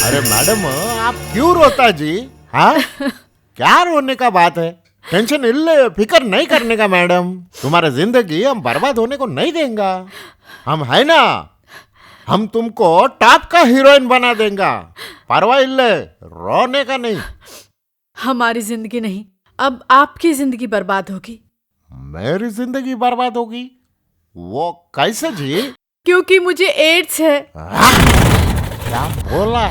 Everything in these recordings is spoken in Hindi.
अरे मैडम आप क्यों रोता जी? हाँ क्या रोने का बात है? टेंशन इल्ले फिकर नहीं करने का मैडम। तुम्हारा जिंदगी हम बर्बाद होने को नहीं देंगे। हम है ना, हम तुमको टॉप का हीरोइन बना देंगे। परवाह इल्ले, रोने का नहीं। हमारी जिंदगी नहीं, अब आपकी जिंदगी बर्बाद होगी। मेरी जिंदगी बर्बाद होगी? वो कैसे जी? क्योंकि मुझे एड्स है। क्या बोला?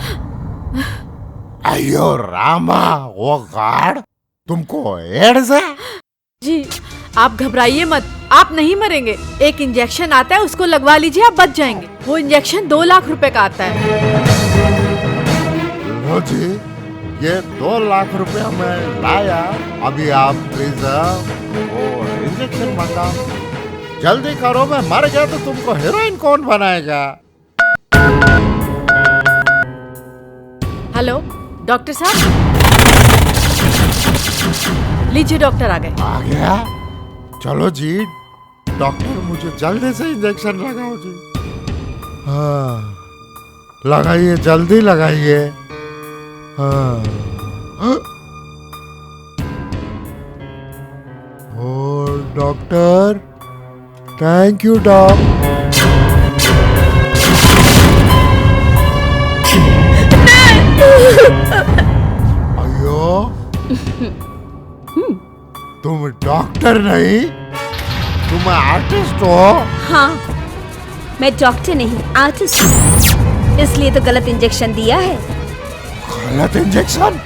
अयो रामा, वो गॉड, तुमको एड्स है? जी आप घबराइए मत, आप नहीं मरेंगे। एक इंजेक्शन आता है, उसको लगवा लीजिए, आप बच जाएंगे। वो इंजेक्शन 2 लाख रुपए का आता है। लो जी, ये 2 लाख रुपया मैं लाया। अभी आप प्लीज वो इंजेक्शन मंगाओ, जल्दी करो। मैं मर गया तो तुमको हीरोइन कौन बनाएगा? हेलो डॉक्टर साहब, लीजिए डॉक्टर आ गए। आ गया? चलो जी डॉक्टर, मुझे जल्दी से इंजेक्शन लगाओ जी। हाँ लगाइए, जल्दी लगाइए। हाँ ओ डॉक्टर, थैंक यू डॉक्टर। अयो तुम डॉक्टर नहीं, तुम आर्टिस्ट हो? हाँ, मैं डॉक्टर नहीं आर्टिस्ट हूँ, इसलिए तो गलत इंजेक्शन दिया है। गलत इंजेक्शन?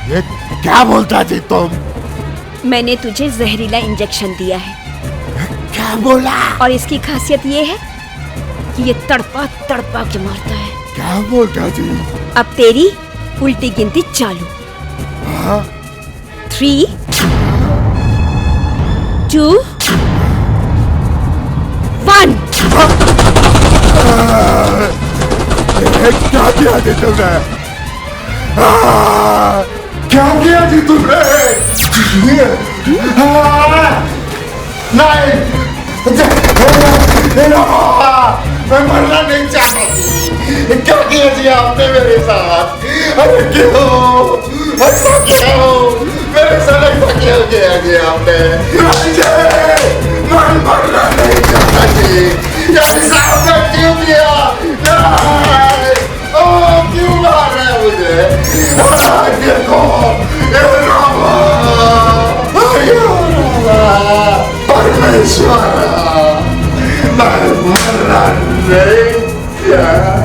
ये क्या बोलता जी तुम? मैंने तुझे जहरीला इंजेक्शन दिया है। क्या बोला? और इसकी खासियत ये है कि ये तड़पा तड़पा के मारता है। क्या बोलता जी? अब तेरी उल्टी गिनती चालू। हाँ? 3 2 1। क्या किया जी तुमने? क्या किया जी तुमने? नहीं, मैं मरना नहीं चाहता थी। क्या किया जी आपने मेरे साथ? अरे क्यों ऐसा क्यों मेरे साथ ऐसा क्यों किया जी आपने? मैं मरना नहीं चाहता थी। ऐसा आपने क्यों किया? क्यों मार रहे हैं मुझे? देखो परमेश्वर, मैं मरना नहीं चाहता।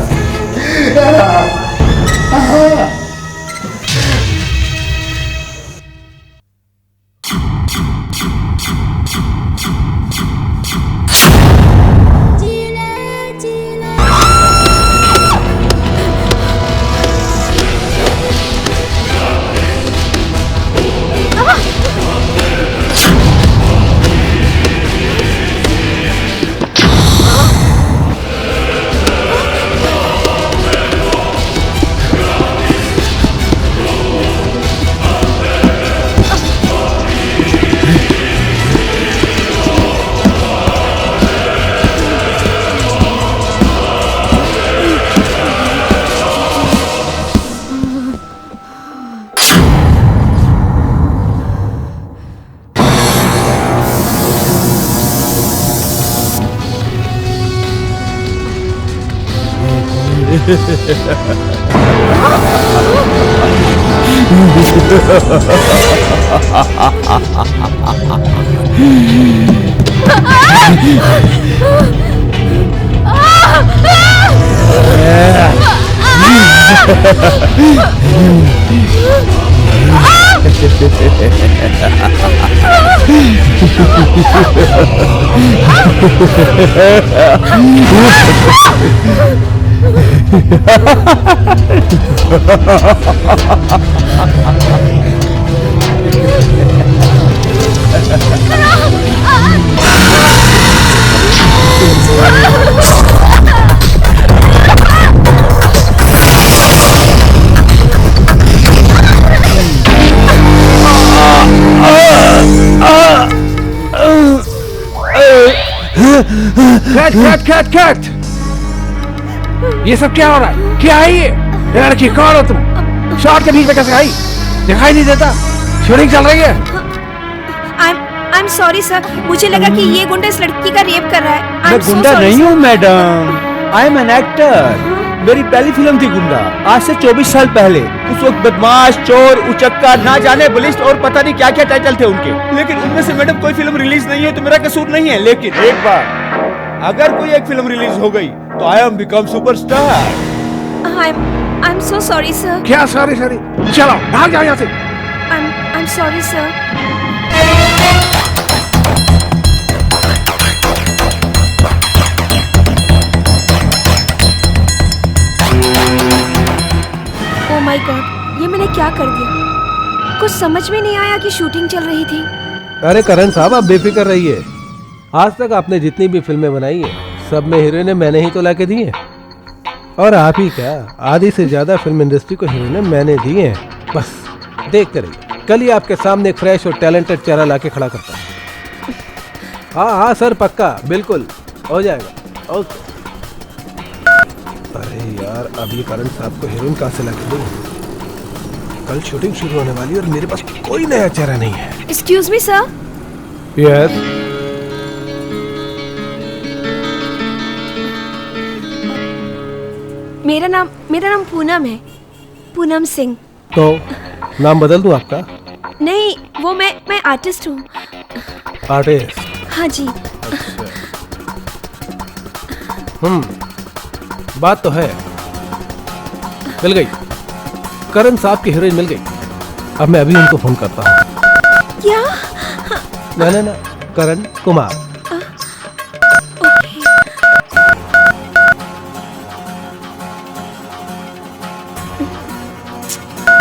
कट! ये सब क्या हो रहा है? क्या है ये? ये लड़की कौन हो तुम? शॉट के बीच में कैसे आई? दिखाई नहीं देता? शूटिंग चल रही है। आई एम सॉरी सर, मुझे लगा कि ये गुंडा इस लड़की का रेप कर रहा है। मैं गुंडा नहीं हूँ madam, I am an actor. मेरी पहली फिल्म थी गुंडा, आज से 24 साल पहले। उस वक्त बदमाश, चोर, उचक्का, ना जाने बलिष्ठ और पता नहीं क्या क्या टाइटल थे उनके। लेकिन उनमें से मैडम कोई फिल्म रिलीज नहीं है तो मेरा कसूर नहीं है। लेकिन एक बार अगर कोई एक फिल्म रिलीज हो गई तो I am become superstar. I am so sorry sir. क्या सॉरी? चलो भाग जाओ यहाँ से। I am sorry sir. Oh my God, ये मैंने क्या कर दिया? कुछ समझ में नहीं आया कि शूटिंग चल रही थी। अरे करण साहब, आप बेफिक्र रहिए। आज तक आपने जितनी भी फिल्में बनाई है सब में हीरोइनें मैंने ही तो लाके दी हैं। और आप ही क्या, आधी से ज्यादा फिल्म इंडस्ट्री को हीरोइनें मैंने दी हैं। बस देखते रहिए, कल ही आपके सामने एक फ्रेश और टैलेंटेड चेहरा लाके खड़ा करता हूँ। हाँ सर, पक्का, बिल्कुल हो जाएगा। ओके। अरे यार, अब ये करण साहब को हीरोइन कहाँ से लाके दूँ? कल शूटिंग शुरू होने वाली है और मेरे पास कोई नया चेहरा नहीं है। Excuse me sir. यस। मेरा नाम पूनम है, पूनम सिंह। तो नाम बदल दूं आपका? नहीं, वो मैं आर्टिस्ट हूँ। आर्टिस्ट? हाँ जी। बात तो है, मिल गई। करण साहब की हीरोइन मिल गई। अब मैं अभी उनको फोन करता हूँ। क्या? ना, करण कुमार।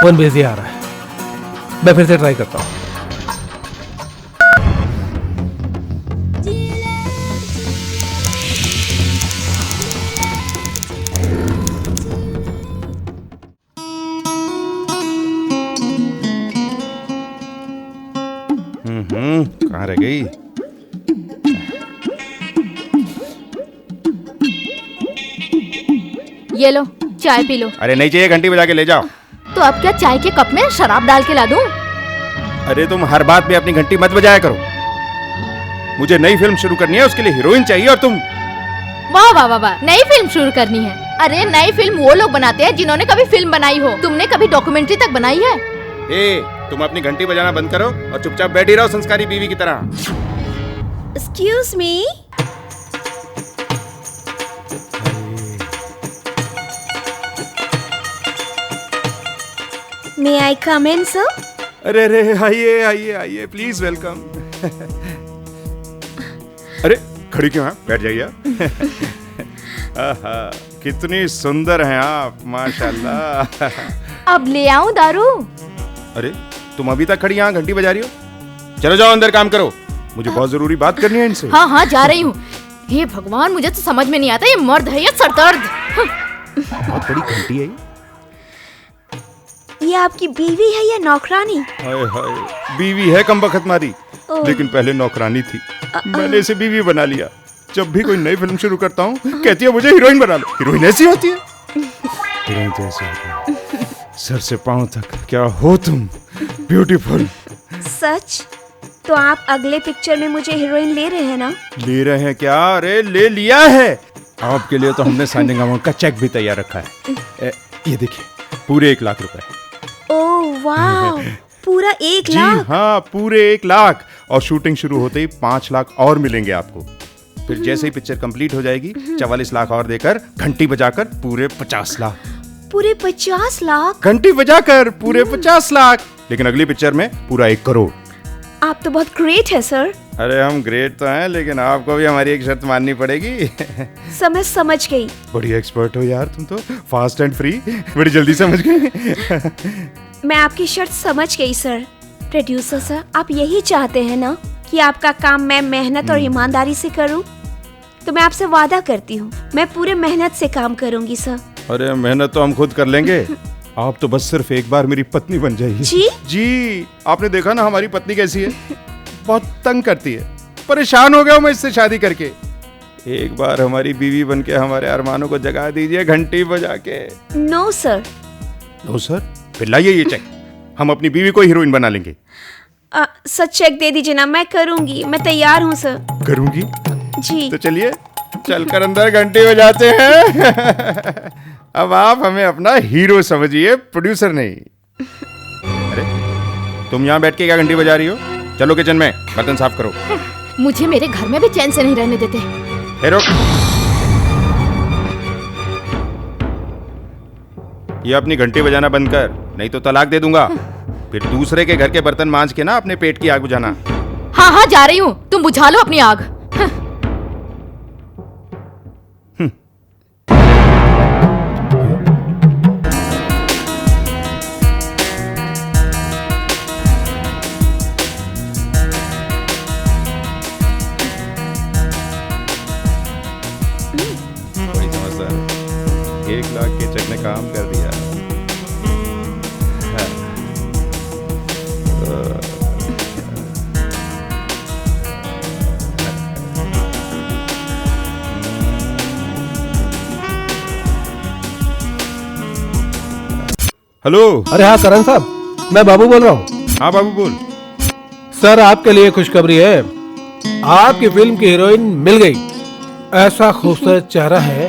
फोन बिजी आ रहा है, मैं फिर से ट्राई करता हूँ। कहाँ रह गई? ये लो, चाय पी लो। अरे नहीं चाहिए, घंटी बजा के ले जाओ। तो अब क्या चाय के कप में शराब डाल के ला दूं? अरे तुम हर बात में अपनी घंटी मत बजाया करो। मुझे नई फिल्म शुरू करनी है, उसके लिए हीरोइन चाहिए और तुम। वाह वाह वाह वाह, नई फिल्म शुरू करनी है? अरे नई फिल्म वो लोग बनाते हैं जिन्होंने कभी फिल्म बनाई हो। तुमने कभी डॉक्यूमेंट्री तक बनाई है? तुम अपनी घंटी बजाना बंद करो और चुपचाप बैठी रहो संस्कारी बीवी की तरह। Excuse me. May I come in sir? अरे आइए आइए आइए, प्लीज वेलकम। अरे खड़ी क्यों हैं? बैठ जाइए। आहा, कितनी सुंदर हैं आप, माशाल्लाह। अब ले आऊं दारू? अरे तुम अभी तक खड़ी यहाँ घंटी बजा रही हो? चलो जाओ अंदर काम करो, मुझे बहुत जरूरी बात करनी है इनसे। हाँ जा रही हूँ। हे भगवान, मुझे तो समझ में नहीं आता ये मर्द है या सरदर्द। बहुत बड़ी घंटी है ये आपकी बीवी है या नौकरानी? हाय हाय, बीवी है कमबख्त मारी, लेकिन पहले नौकरानी थी। मैंने इसे बीवी बना लिया। जब भी कोई नई फिल्म शुरू करता हूँ कहती है मुझे हीरोइन बना लो। हीरोइन ऐसी होती है? हीरोइन तो ऐसी होती है, सर से पांव तक। क्या हो तुम, ब्यूटीफुल। सच? तो आप अगले पिक्चर में मुझे हीरोइन ले रहे हैं ना? ले रहे हैं क्या? अरे ले लिया है। आपके लिए तो हमने साइनिंग अमाउंट का चेक भी तैयार रखा है। ये देखिए, पूरे 1 लाख रुपए। ओह वाह, पूरा 1 जी लाख? हाँ, पूरे 1 लाख। और शूटिंग शुरू होते ही 5 लाख और मिलेंगे आपको। फिर जैसे ही पिक्चर कंप्लीट हो जाएगी 44 लाख और देकर, घंटी बजाकर पूरे 50 लाख। पूरे 50 लाख? घंटी बजाकर पूरे 50 लाख। लेकिन अगली पिक्चर में पूरा 1 करोड़। आप तो बहुत ग्रेट है सर। अरे हम ग्रेट तो हैं, लेकिन आपको भी हमारी एक शर्त माननी पड़ेगी। समझ गई। बड़ी एक्सपर्ट हो यार तुम तो, फास्ट एंड फ्री, बड़ी जल्दी समझ गई। मैं आपकी शर्त समझ गई सर। प्रोड्यूसर सर, आप यही चाहते हैं ना कि आपका काम मैं मेहनत और ईमानदारी से करूं? तो मैं आपसे वादा करती हूँ, मैं पूरे मेहनत से काम करूंगी सर। अरे मेहनत तो हम खुद कर लेंगे, आप तो बस सिर्फ एक बार मेरी पत्नी बन जाइए। जी, आपने देखा ना हमारी पत्नी कैसी है, बहुत तंग करती है। परेशान हो गया हूँ मैं इससे शादी करके। एक बार हमारी बीवी बनके हमारे अरमानों को जगा दीजिए घंटी बजा के। नो सर, नो सर, फिर लाइए ये चेक, हम अपनी बीवी को हीरोइन बना लेंगे। सर चेक दे दीजिए ना, मैं करूंगी, मैं तैयार हूँ सर। करूंगी? जी। तो चलिए चलकर अंदर घंटी बजाते हैं। अब आप हमें अपना हीरो समझिए, प्रोड्यूसर नहीं। अरे तुम यहाँ बैठ के क्या घंटी बजा रही हो? चलो किचन में बर्तन साफ करो। मुझे मेरे घर में भी चैन से नहीं रहने देते। हेरो, ये अपनी घंटी बजाना बंद कर, नहीं तो तलाक दे दूंगा। फिर दूसरे के घर के बर्तन मांज के ना अपने पेट की आग बुझाना। हाँ हाँ जा रही हूँ, तुम बुझा लो अपनी आग। बड़ी समझदार, 1 लाख के चेक ने काम कर दिया। हेलो। अरे हाँ करण साहब, मैं बाबू बोल रहा हूँ। हाँ बाबू बोल। सर आपके लिए खुशखबरी है, आपकी फिल्म की हीरोइन मिल गई। ऐसा खूबसूरत चेहरा है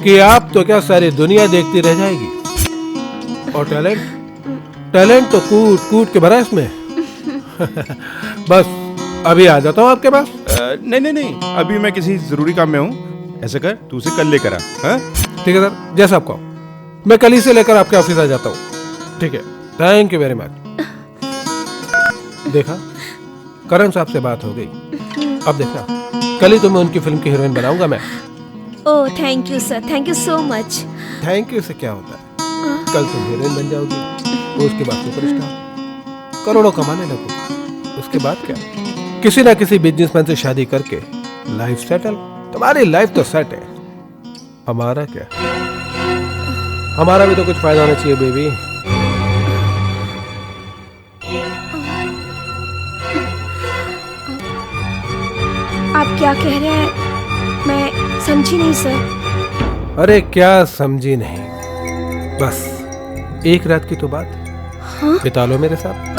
कि आप तो क्या सारी दुनिया देखती रह जाएगी। और टैलेंट तो कूट कूट के भरा है इसमें। बस अभी आ जाता हूँ आपके पास। नहीं, अभी मैं किसी जरूरी काम में हूँ। ऐसा कर, तू उसे कल लेकर आ। हाँ? ठीक है सर, जैसा आप कहो। मैं कल ही से लेकर आपके ऑफिस आ जाता हूँ। ठीक है, थैंक यू वेरी मच। देखा, करण साहब से बात हो गई। अब देखा, कल ही तो मैं उनकी फिल्म की हीरोइन बनाऊंगा मैं। Oh thank you sir, thank you so much. Thank you से क्या होता है, कल तुम हीरोइन बन जाओगी, उसके बाद सुपरस्टार, करोड़ों कमाने लगोगी। उसके बाद क्या, किसी ना किसी बिजनेसमैन से शादी करके लाइफ सेटल। तुम्हारी लाइफ तो सेट है, हमारा क्या? हमारा भी तो कुछ फायदा होना चाहिए बेबी। आप क्या कह रहे हैं, मैं समझी नहीं सर। अरे क्या समझी नहीं, बस एक रात की तो बात। हाँ? बिता लो मेरे साथ।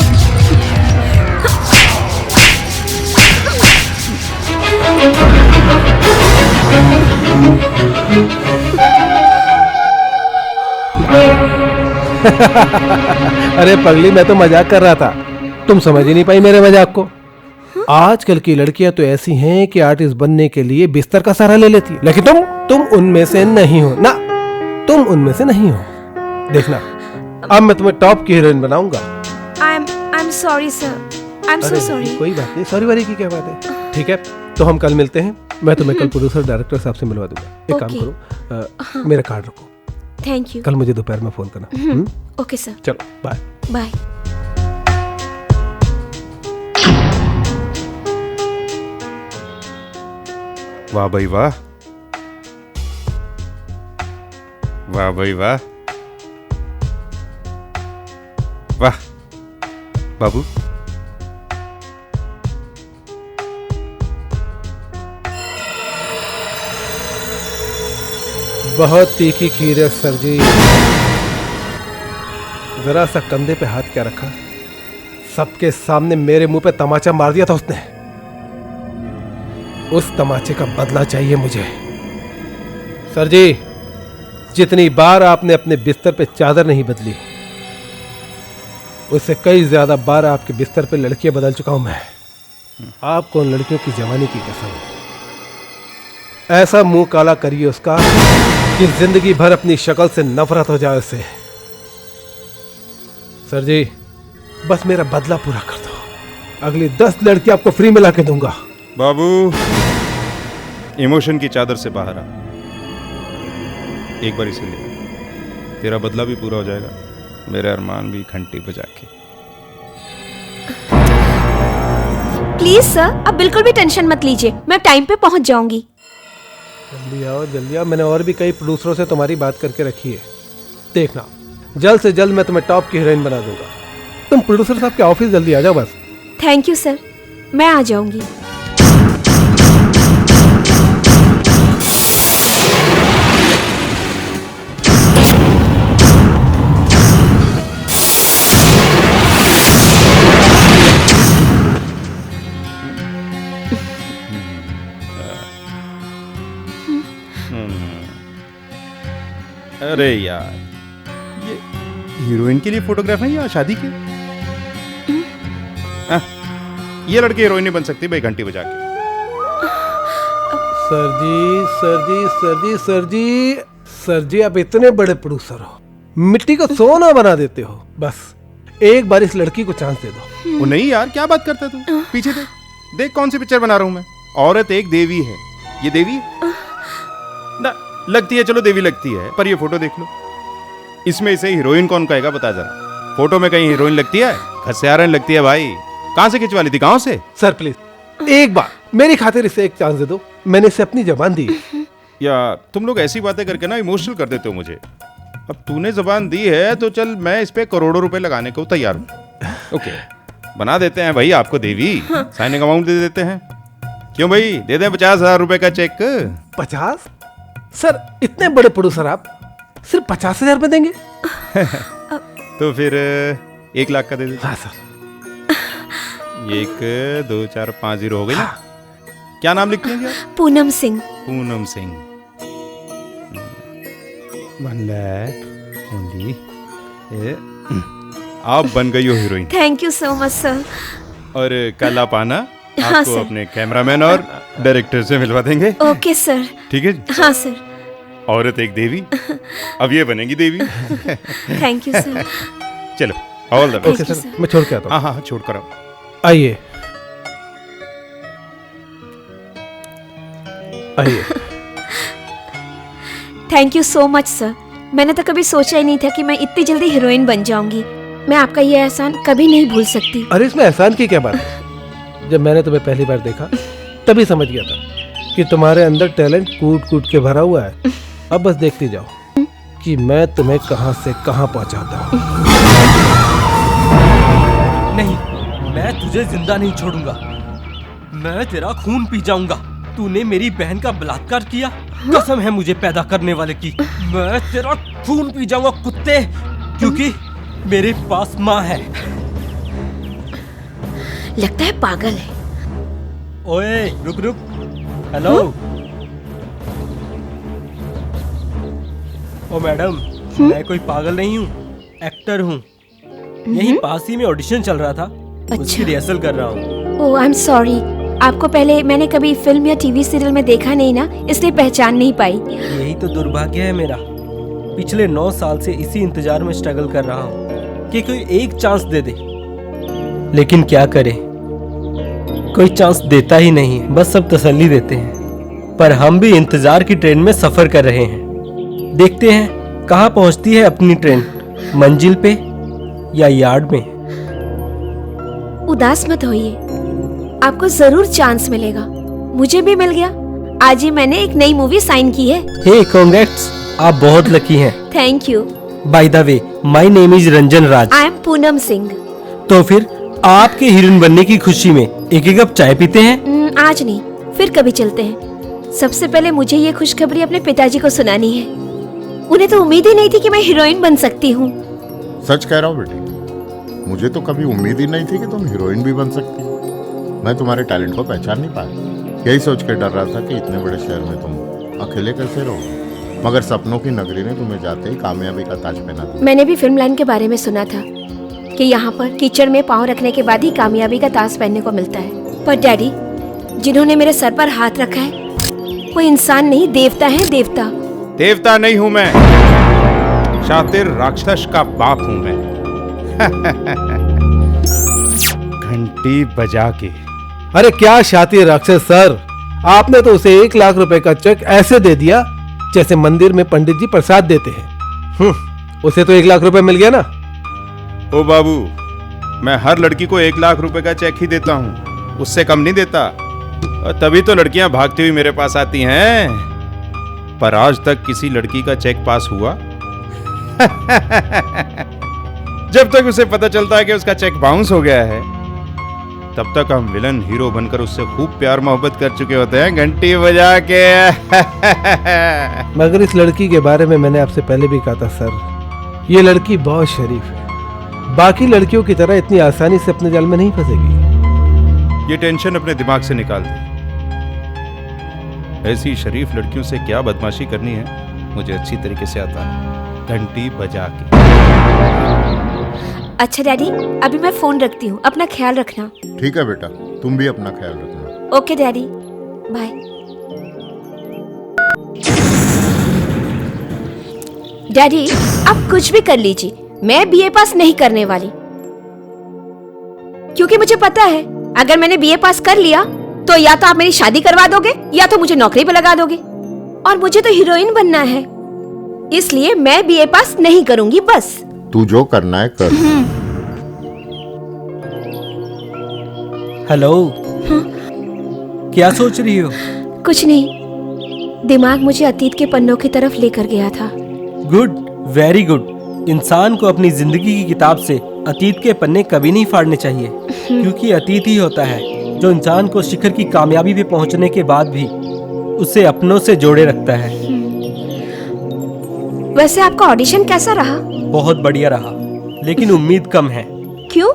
अरे पगली, मैं तो मजाक कर रहा था, तुम समझ ही नहीं पाई मेरे मजाक को। आजकल की लड़कियां तो ऐसी हैं कि आर्टिस्ट बनने के लिए बिस्तर का सहारा ले लेती, लेकिन तुम उनमें से नहीं हो ना, तुम उनमें से नहीं हो। देखना, अब मैं तुम्हें टॉप की हीरोइन बनाऊंगा। I am sorry sir, I am so sorry. कोई बात नहीं, सॉरी वारी की क्या बात है। ठीक है, तो हम कल मिलते हैं। मैं तुम्हें कल प्रोड्यूसर डायरेक्टर साहब से मिलवा दूंगा। एक काम करो, मेरा कार्ड रखो, थैंक यू। कल मुझे दोपहर में फोन करना। ओके सर, चलो बाय बाय। वाह भाई वाह, वाह भाई वाह, वाह बाबू। बहुत तीखी खीर है सर जी। जरा सा कंधे पे हाथ क्या रखा, सबके सामने मेरे मुंह पे तमाचा मार दिया था उसने। उस तमाचे का बदला चाहिए मुझे। सर जी, जितनी बार आपने अपने बिस्तर पे चादर नहीं बदली, उससे कई ज्यादा बार आपके बिस्तर पे लड़कियां बदल चुका हूं मैं। आपको उन लड़कियों की जवानी की कसम, ऐसा मुंह काला करिए उसका कि जिंदगी भर अपनी शक्ल से नफरत हो जाए उससे। सर जी, बस मेरा बदला पूरा कर दो, अगली 10 लड़की आपको फ्री में ला के दूंगा। बाबू, इमोशन की चादर से बाहर आ, एक बार इसे ले, तेरा बदला भी पूरा हो जाएगा, मेरे अरमान भी घंटी बजा के। प्लीज सर, आप बिल्कुल भी टेंशन मत लीजिए, मैं टाइम पे पहुंच जाऊंगी। जल्दी आओ जल्दी आओ, मैंने और भी कई प्रोड्यूसरों से तुम्हारी बात करके रखी है। देखना, जल्द से जल्द मैं तुम्हें टॉप की हीरोइन बना दूंगा। तुम प्रोड्यूसर साहब के ऑफिस जल्दी आ जाओ बस। थैंक यू सर, मैं आ जाऊंगी। अरे यार, ये हीरोइन के लिए फोटोग्राफ है या शादी के? ये लड़की हीरोइन नहीं बन सकती भाई घंटी बजा के। सर जी सर जी सर जी सर जी सर जी, आप इतने बड़े प्रोड्यूसर हो, मिट्टी को सोना बना देते हो। बस एक बार इस लड़की को चांस दे दो। वो नहीं यार, क्या बात करता है तू? पीछे देख, देख कौन सी पिक्चर बना रहा हूं मैं। औरत एक देवी है। ये देवी है ना? लगती है, चलो देवी लगती है, पर ये फोटो देख लो, इसमें इसे हीरोइन कौन कहेगा बता जरा। फोटो में कहीं हीरोइन लगती है? घसियारन लगती है भाई। कहां से खिंचवा ली थी? गांव से? सर प्लीज एक बार मेरी खातिर इसे एक चांस दे दो, मैंने इसे अपनी जबान दी है। या तुम लोग ऐसी बातें करके ना इमोशनल कर देते हो मुझे। अब तूने जबान दी है तो चल, मैं इस पे करोड़ों रुपए लगाने को तैयार हूँ। ओके, बना देते हैं भाई आपको देवी। साइनिंग अमाउंट दे देते हैं। क्यों भाई, दे दें 50,000 रुपए का चेक। 50? सर इतने बड़े प्रोड्यूसर आप सिर्फ 50,000 रुपए देंगे? तो फिर 1 लाख का दे देते। हाँ सर। 1 2 4 5 0 हो गई ना? क्या नाम लिखते हैं जी आप? पूनम सिंह। पूनम सिंह। 1 लाख ओनली। आप बन गई हो heroine. Thank you so much sir. और कल आप आना, हाँ, आपको सर। अपने कैमरामैन और डायरेक्टर से मिलवा देंगे। Okay sir. ठीक है जी? हाँ सर। औरत एक देवी, अब ये बनेगी देवी। Thank you sir. चलो, all the okay best. you, sir, sir. मैं छोड़ के आता हूँ। हाँ हाँ, छोड़ कर आओ। आइए आइए। Thank you so much sir. मैंने तो कभी सोचा ही नहीं था कि मैं इतनी जल्दी हीरोइन बन जाऊंगी। मैं आपका ये एहसान कभी नहीं भूल सकती। अरे इसमें एहसान की क्या बात है? जब मैंने तुम्हें पहली बार देखा तभी समझ गया था कि तुम्हारे अंदर टैलेंट कूट कूट के भरा हुआ है। अब बस देखती जाओ कि मैं तुम्हें कहां से कहां पहुंचाता हूं। नहीं, मैं तुझे जिंदा नहीं छोड़ूंगा। मैं तेरा खून पी जाऊंगा। तूने मेरी बहन का बलात्कार किया, कसम है मुझे पैदा करने वाले की। मैं तेरा खून पी जाऊंगा कुत्ते, क्योंकि मेरे पास माँ है। लगता है पागल है। ओए रुक रुक। हेलो। ओ मैडम, मैं कोई पागल नहीं हूँ, एक्टर हूँ। यहीं पास ही में ऑडिशन चल रहा था, उसकी रिहर्सल कर रहा हूँ। ओह आई एम सॉरी। आपको पहले मैंने कभी फिल्म या टीवी सीरियल में देखा नहीं ना, इसलिए पहचान नहीं पाई। यही तो दुर्भाग्य है मेरा। पिछले 9 साल से इसी इंतजार में स्ट्रगल कर रहा हूँ कि कोई एक चांस दे दे, लेकिन क्या करे, कोई चांस देता ही नहीं है। बस सब तसल्ली देते हैं, पर हम भी इंतजार की ट्रेन में सफर कर रहे हैं। देखते हैं कहाँ पहुँचती है अपनी ट्रेन, मंजिल पे या यार्ड में। उदास मत होइए, आपको जरूर चांस मिलेगा। मुझे भी मिल गया। आज ही मैंने एक नई मूवी साइन की है। हे कांग्रेट्स, आप बहुत लकी हैं। Thank you. By the way, my name is Ranjan Raj. I am Poonam Singh. तो फिर आपके हीरोइन बनने की खुशी में एक एक कप चाय पीते हैं? आज नहीं, फिर कभी चलते हैं। सबसे पहले मुझे ये खुशखबरी अपने पिताजी को सुनानी है। उन्हें तो उम्मीद ही नहीं थी कि मैं हीरोइन बन सकती हूँ। सच कह रहा हूँ बेटी, मुझे तो कभी उम्मीद ही नहीं थी कि तुम हीरोइन भी बन सकती हो। मैं तुम्हारे टैलेंट को पहचान नहीं पाया। यही सोच के डर रहा था कि इतने बड़े शहर में तुम अकेले कैसे रहोगे, मगर सपनों की नगरी ने तुम्हें जाते ही कामयाबी का ताज पहना दिया। मैंने भी फिल्म लाइन के बारे में सुना था कि यहाँ पर कीचड़ में पाँव रखने के बाद ही कामयाबी का ताज पहनने को मिलता है। पर डैडी, जिन्होंने मेरे सर पर हाथ रखा है वो इंसान नहीं, देवता है। देवता। देवता नहीं हूं मैं, शातिर राक्षस का बाप हूं मैं। घंटी बजा के। अरे क्या शातिर राक्षस सर, आपने तो उसे 1 लाख रुपए का चेक ऐसे दे दिया जैसे मंदिर में पंडित जी प्रसाद देते हैं। उसे तो 1 लाख रुपए मिल गया ना। ओ बाबू, मैं हर लड़की को 1 लाख रुपए का चेक ही देता हूँ, उससे कम नहीं देता। और तभी तो लड़कियां भागती हुई मेरे पास आती हैं। पर आज तक किसी लड़की का चेक पास हुआ? जब तक उसे पता चलता है कि उसका चेक बाउंस हो गया है, तब तक हम विलन हीरो बनकर उससे खूब प्यार मोहब्बत कर चुके होते हैं, घंटी बजा के। मगर इस लड़की के बारे में मैंने आपसे पहले भी कहा था सर, ये लड़की बहुत शरीफ है, बाकी लड़कियों की तरह इतनी आसानी से अपने जाल में नहीं फंसेगी। ये टेंशन अपने दिमाग से निकाल दे। ऐसी शरीफ लड़कियों से क्या बदमाशी करनी है मुझे अच्छी तरीके से आता है। घंटी बजा के। अच्छा डैडी, अभी मैं फोन रखती हूँ, अपना ख्याल रखना। ठीक है बेटा, तुम भी अपना ख्याल रखना। Okay daddy, bye. डैडी, आप कुछ भी कर लीजिए, मैं बीए पास नहीं करने वाली, क्योंकि मुझे पता है अगर मैंने बीए पास कर लिया तो या तो आप मेरी शादी करवा दोगे या तो मुझे नौकरी पे लगा दोगे, और मुझे तो हीरोइन बनना है, इसलिए मैं बीए पास नहीं करूंगी। बस तू जो करना है कर। हेलो, क्या सोच रही हो? कुछ नहीं, दिमाग मुझे अतीत के पन्नों की तरफ लेकर गया था। Good, very good. इंसान को अपनी जिंदगी की किताब से अतीत के पन्ने कभी नहीं फाड़ने चाहिए, क्योंकि अतीत ही होता है जो इंसान को शिखर की कामयाबी पे पहुंचने के बाद भी उसे अपनों से जोड़े रखता है। वैसे आपका ऑडिशन कैसा रहा? बहुत बढ़िया रहा, लेकिन उम्मीद कम है। क्यों?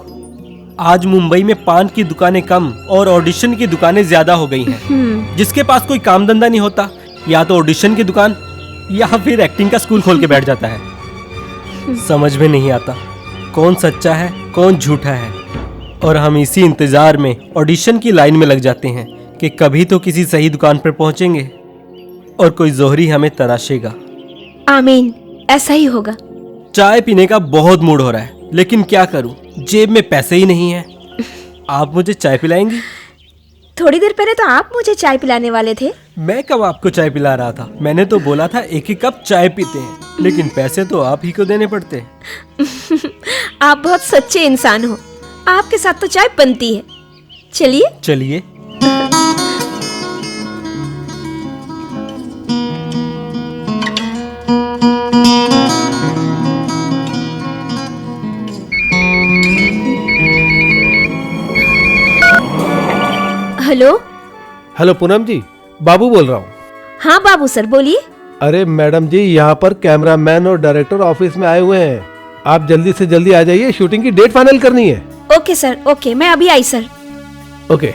आज मुंबई में पान की दुकानें कम और ऑडिशन की दुकानें ज्यादा हो गई हैं। जिसके पास कोई काम धंधा नहीं होता, या तो ऑडिशन की दुकान या फिर एक्टिंग का स्कूल खोल के बैठ जाता है। समझ में नहीं आता कौन सच्चा है कौन झूठा है, और हम इसी इंतजार में ऑडिशन की लाइन में लग जाते हैं कि कभी तो किसी सही दुकान पर पहुंचेंगे और कोई जोहरी हमें तराशेगा। आमीन, ऐसा ही होगा। चाय पीने का बहुत मूड हो रहा है, लेकिन क्या करूं, जेब में पैसे ही नहीं है। आप मुझे चाय पिलाएंगी? थोड़ी देर पहले तो आप मुझे चाय पिलाने वाले थे। मैं कब आपको चाय पिला रहा था? मैंने तो बोला था एक ही कप चाय पीते हैं, लेकिन पैसे तो आप ही को देने पड़ते हैं। आप बहुत सच्चे इंसान हो, आपके साथ तो चाय बनती है। चलिए चलिए। हेलो। हेलो पूनम जी, बाबू बोल रहा हूँ। हाँ बाबू सर, बोलिए। अरे मैडम जी, यहाँ पर कैमरामैन और डायरेक्टर ऑफिस में आए हुए हैं, आप जल्दी से जल्दी आ जाइए, शूटिंग की डेट फाइनल करनी है। ओके सर, ओके, मैं अभी आई sir. Okay.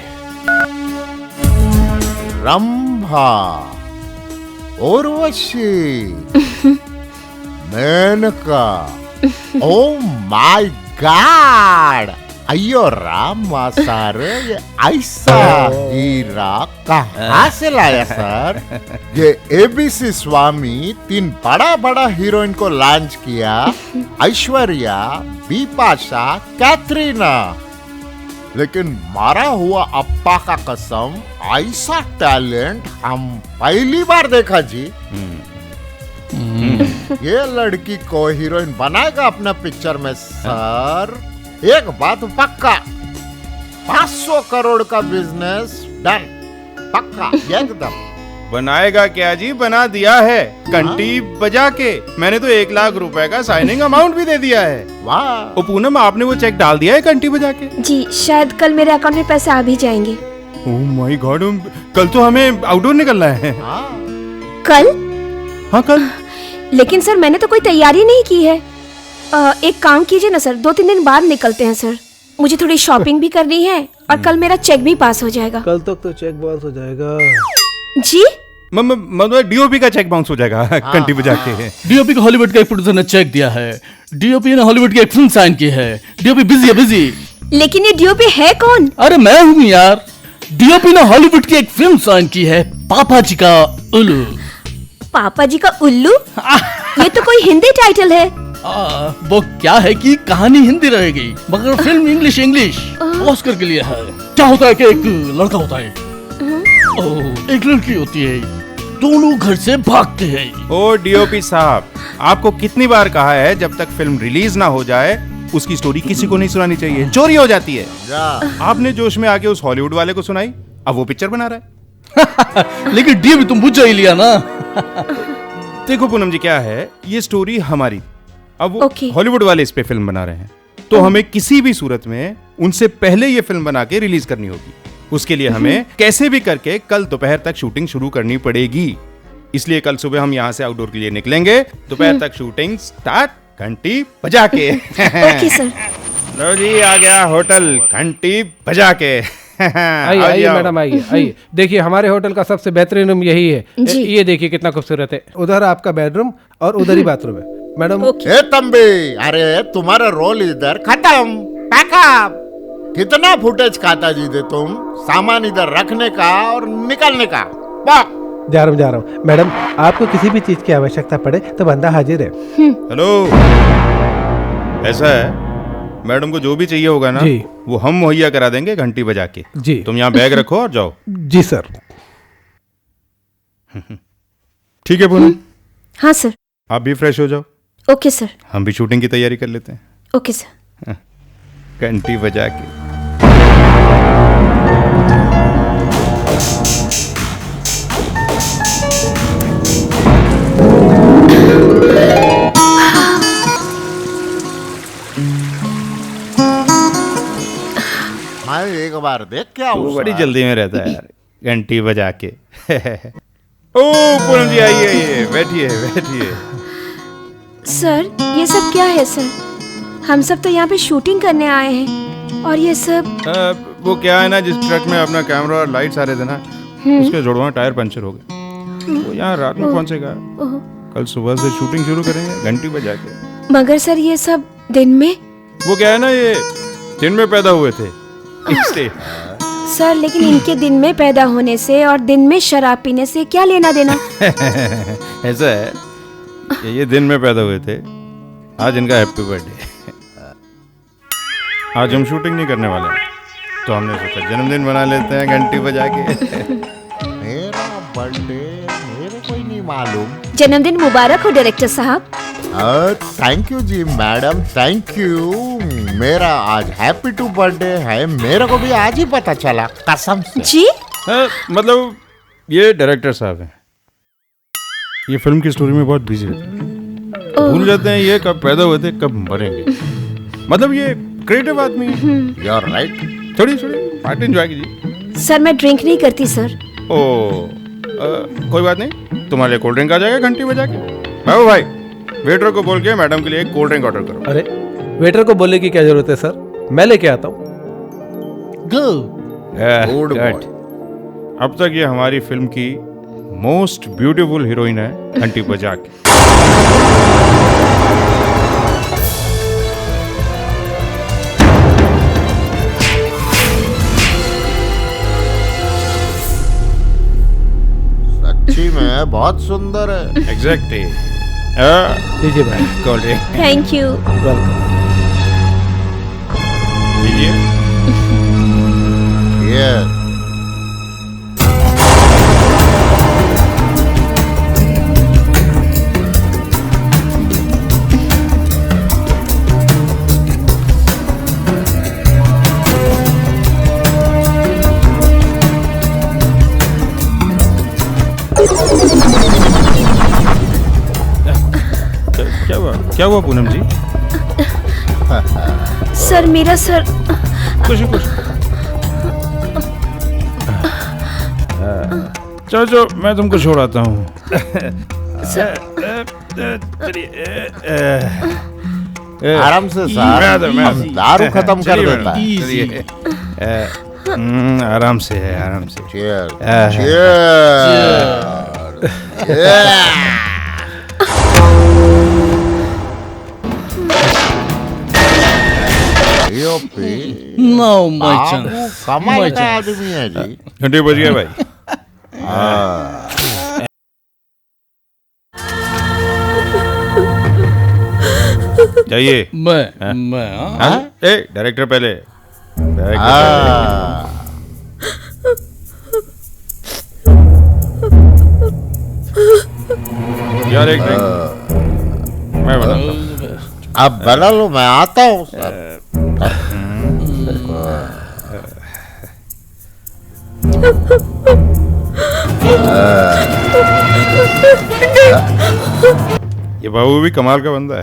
Rambha, Urvashi, Menaka, oh my God, अयो रामा सर, ये ऐसा हीरा कहाँ से लाया सर? ये एबीसी स्वामी 3 बड़ा बड़ा हीरोइन को लॉन्च किया, ऐश्वर्या, बिपाशा, कैटरीना, लेकिन मारा हुआ अप्पा का कसम, ऐसा टैलेंट हम पहली बार देखा जी। ये लड़की को हीरोइन बनाएगा अपना पिक्चर में सर, एक बात पक्का, 500 करोड़ का बिजनेस डन, पक्का एकदम। बनाएगा क्या जी, बना दिया है घंटी बजा के। मैंने तो 1 लाख रुपए का साइनिंग अमाउंट भी दे दिया है। वाह। ओ पूनम, आपने वो चेक डाल दिया है घंटी बजा के? जी, शायद कल मेरे अकाउंट में पैसे आ भी जाएंगे। ओह माय गॉड, कल तो हमें आउटडोर निकलना है। कल? हाँ कल। लेकिन सर मैंने तो कोई तैयारी नहीं की है। एक काम कीजिए ना सर, 2-3 दिन बाद निकलते हैं सर, मुझे थोड़ी शॉपिंग भी करनी है और कल मेरा चेक भी पास हो जाएगा। कल तक तो चेक बाउंस हो जाएगा जी? मतलब डीओपी का चेक बाउंस हो जाएगा घंटी बजा के। डीओपी को हॉलीवुड का एक प्रोड्यूसर ने चेक दिया है, डीओपी ने हॉलीवुड की एक फिल्म साइन की है, डीओपी बिजी है बिजी। लेकिन ये डीओपी है कौन? अरे मैं हूँ यार, डीओपी ने हॉलीवुड की एक फिल्म साइन की है, पापा जी का उल्लू। पापा जी का उल्लू? ये तो कोई हिंदी टाइटल है। वो क्या है कि कहानी हिंदी रहेगी मगर फिल्म इंग्लिश ऑस्कर के लिए है। क्या होता है कि एक लड़का होता है, एक लड़की होती है, दोनों घर से भागते हैं। ओ डीओपी साहब, आपको कितनी बार कहा है जब तक फिल्म रिलीज ना हो जाए उसकी स्टोरी किसी को नहीं सुनानी चाहिए, चोरी हो जाती है। आपने जोश में आके उस हॉलीवुड वाले को सुनाई, अब वो पिक्चर बना रहा है। लेकिन डीओपी तुम बुझ ही लिया ना। देखो पूनम जी, क्या है, ये स्टोरी हमारी, अब वो Okay. हॉलीवुड वाले इस पे फिल्म बना रहे हैं, तो हमें किसी भी सूरत में उनसे पहले ये फिल्म बना के रिलीज करनी होगी। उसके लिए हमें कैसे भी करके कल दोपहर तक शूटिंग शुरू करनी पड़ेगी। इसलिए कल सुबह हम यहाँ से आउटडोर के लिए निकलेंगे, दोपहर तक शूटिंग स्टार्ट, घंटी बजा के। Okay sir. लो जी, आ गया होटल घंटी बजा के। आइए आइए मैडम, आइए आइए, देखिए हमारे होटल का सबसे बेहतरीन रूम यही है। जी। ये देखिए कितना खूबसूरत है, उधर आपका बेडरूम और उधर ही बाथरूम है। मैडम ए तंबी, अरे तुम्हारा रोल इधर खत्म, पैकअप। कितना फुटेज खाता जी दे तुम, सामान इधर रखने का और निकलने का। जा रहा हूँ मैडम, आपको किसी भी चीज की आवश्यकता पड़े तो बंदा हाजिर है। हेलो, ऐसा है, मैडम को जो भी चाहिए होगा ना जी। वो हम मुहैया करा देंगे घंटी बजा के। जी। तुम यहाँ बैग रखो और जाओ। जी सर। ठीक है पूनम, हाँ सर। आप भी फ्रेश हो जाओ, ओके सर। हम भी शूटिंग की तैयारी कर लेते हैं ओके सर। घंटी बजा के। मैं एक बार देख क्या वो बड़ी जल्दी में रहता है यार, घंटी बजा के। ओ पूनम जी, आइए आइए, बैठिए बैठिए। सर ये सब क्या है सर? हम सब तो यहाँ पे शूटिंग करने आए हैं और ये सब। वो क्या है ना, जिस ट्रक में अपना कैमरा और लाइट्स आ रहे थे ना, उसके जुड़वा टायर पंचर हो गए। वो यहाँ रात में पहुंचेगा, कल सुबह से शूटिंग शुरू करेंगे घंटी बजा के। मगर सर ये सब दिन में। वो क्या है ना, ये दिन में पैदा हुए थे इसलिए। सर लेकिन इनके दिन में पैदा होने से और दिन में शराब पीने से क्या लेना देना? ऐसा है कि ये दिन में पैदा हुए थे, आज इनका हैप्पी बर्थडे। आज हम शूटिंग नहीं करने वाले, तो हमने सोचा जन्मदिन बना लेते हैं घंटी बजा के। मेरा बर्थडे मेरे को ही नहीं मालूम। जन्मदिन मुबारक हो डायरेक्टर साहब। थैंक यू जी मैडम, थैंक यू। मेरा आज हैप्पी टू बर्थडे है, मेरे को भी आज ही पता चला, कसम से। जी मतलब ये डायरेक्टर साहब हैं, ये फिल्म की स्टोरी में बहुत बिजी रहते हैं, भूल जाते हैं ये कब पैदा हुए थे कब मरेंगे। मतलब ये क्रिएटिव आदमी है। You are right. थोड़ी पार्टी एंजॉय कीजिए। सर मैं ड्रिंक नहीं करती सर। कोई बात नहीं, तुम्हारे लिए कोल्ड ड्रिंक आ जाएगा घंटी बजा के। बाबू भाई, वेटर को बोल के मैडम के लिए एक कोल्ड ड्रिंक ऑर्डर करो। अरे वेटर को बोलने की क्या जरूरत है सर, मैं लेके आता हूँ। Good good. अब तक ये हमारी फिल्म की मोस्ट ब्यूटीफुल हीरोइन है घंटी बजा के। सच्ची में बहुत सुंदर है। एग्जैक्टली। लीजिए भाई cold drink thank you. Welcome. लीजिए। ये क्या हुआ पूनम जी? सर मेरा सर। कुछ चलो मैं तुमको छोड़ाता हूँ। आराम से सर, हम दारू खत्म कर देता है। चलिए। आराम से है, आराम से। Cheers. Now my chance. कमाल का आदमी है जी। घंटे बज गया भाई। जाइए। मैं हाँ? ए डायरेक्टर पहले। यार एक ड्रिंक मैं बनाता हूँ। अब बना लो, मैं आता हूँ सर। ये बाबू भी कमाल का बंदा है।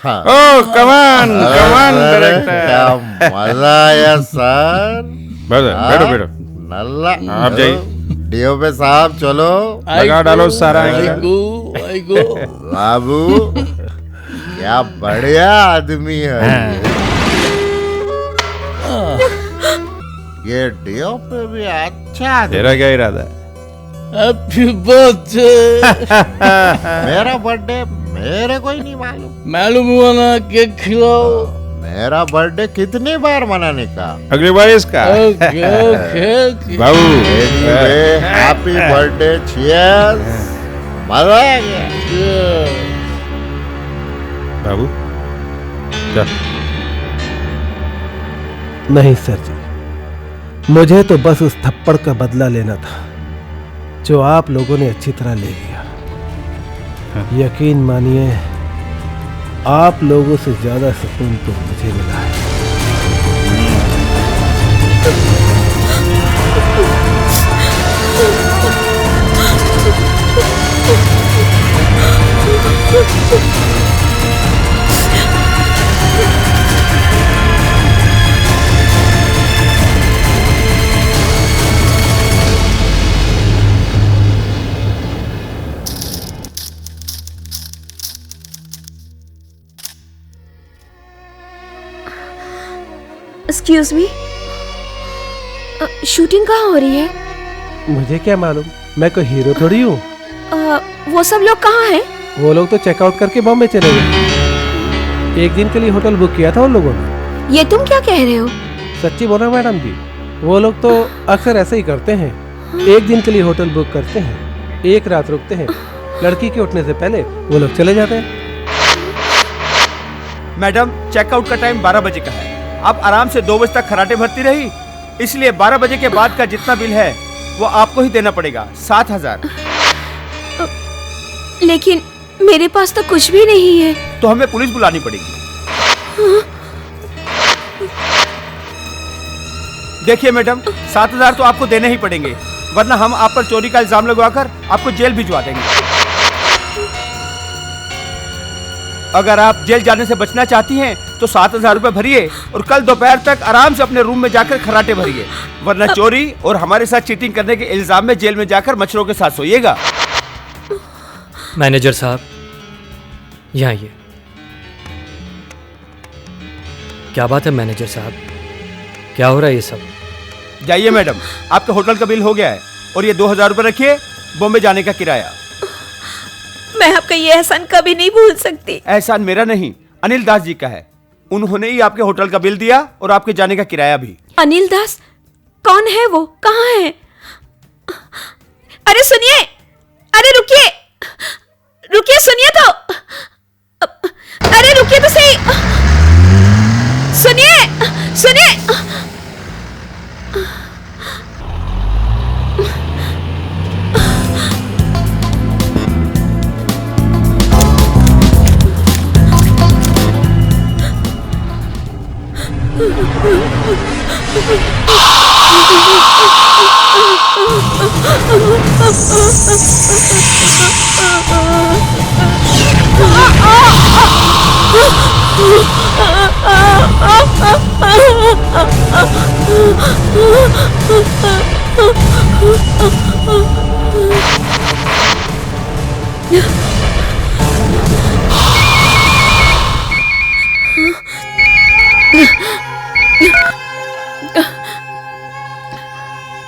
ओ कमान डायरेक्टर, क्या मजा आया सर। बैठो बैठो। नल्ला आप जाइए। डीओपी साहब चलो, लगा डालो सारा I go. बाबू क्या बढ़िया आदमी है। ये डीओपी भी अच्छा आदमी। तेरा क्या इरादा है? Happy birthday. मेरा बर्थडे मेरे को ही नहीं मालूम। मालूम हुआ ना, केक खिलाओ। मेरा बर्थडे कितनी बार मनाने का? अगली बार इसका। ओके ओके बाबू हैप्पी बर्थडे, चीयर्स। मजा आ गया। बाबू क्या? नहीं सर जी, मुझे तो बस उस थप्पड़ का बदला लेना था जो आप लोगों ने अच्छी तरह ले लिया। यकीन मानिए, आप लोगों से ज्यादा सुकून तो मुझे मिला है। एक्सक्यूज मी, शूटिंग कहाँ हो रही है? मुझे क्या मालूम, मैं कोई हीरो थोड़ी हूँ। वो सब लोग कहाँ हैं? वो लोग तो चेकआउट करके बॉम्बे चले गए। एक दिन के लिए होटल बुक किया था उन लोगों ने। ये तुम क्या कह रहे हो? सच्ची बोला मैडम जी, वो लोग तो अक्सर ऐसे ही करते हैं। एक दिन के लिए होटल बुक करते हैं, एक रात रुकते हैं, लड़की के उठने से पहले वो लोग चले जाते हैं। मैडम, चेकआउट का टाइम 12 बजे का है। आप आराम से 2 बजे तक खराटे भरती रही, इसलिए 12 बजे के बाद का जितना बिल है वो आपको ही देना पड़ेगा, 7,000। लेकिन मेरे पास तो कुछ भी नहीं है। तो हमें पुलिस बुलानी पड़ेगी। देखिए मैडम, 7,000 तो आपको देने ही पड़ेंगे, वरना हम आप पर चोरी का इल्जाम लगवाकर आपको जेल भिजवा देंगे। अगर आप जेल जाने से बचना चाहती हैं तो 7,000 रुपए भरिए और कल दोपहर तक आराम से अपने रूम में जाकर खराटे भरिए, वरना चोरी और हमारे साथ चीटिंग करने के इल्जाम में जेल में जाकर मच्छरों के साथ सोइएगा। मैनेजर साहब, यहाँ आइए। क्या बात है मैनेजर साहब, क्या हो रहा है ये सब? जाइए मैडम, आपके होटल का बिल हो गया है और ये 2,000 रुपए रखिए, बॉम्बे जाने का किराया। मैं आपका ये एहसान कभी नहीं भूल सकती। एहसान मेरा नहीं, अनिल दास जी का है। उन्होंने ही आपके होटल का बिल दिया और आपके जाने का किराया भी। अनिल दास? कौन है वो? कहाँ है? अरे सुनिए, अरे रुकिए, रुकिए, सुनिए तो, अरे रुकिए तो सही, सुनिए, सुनिए।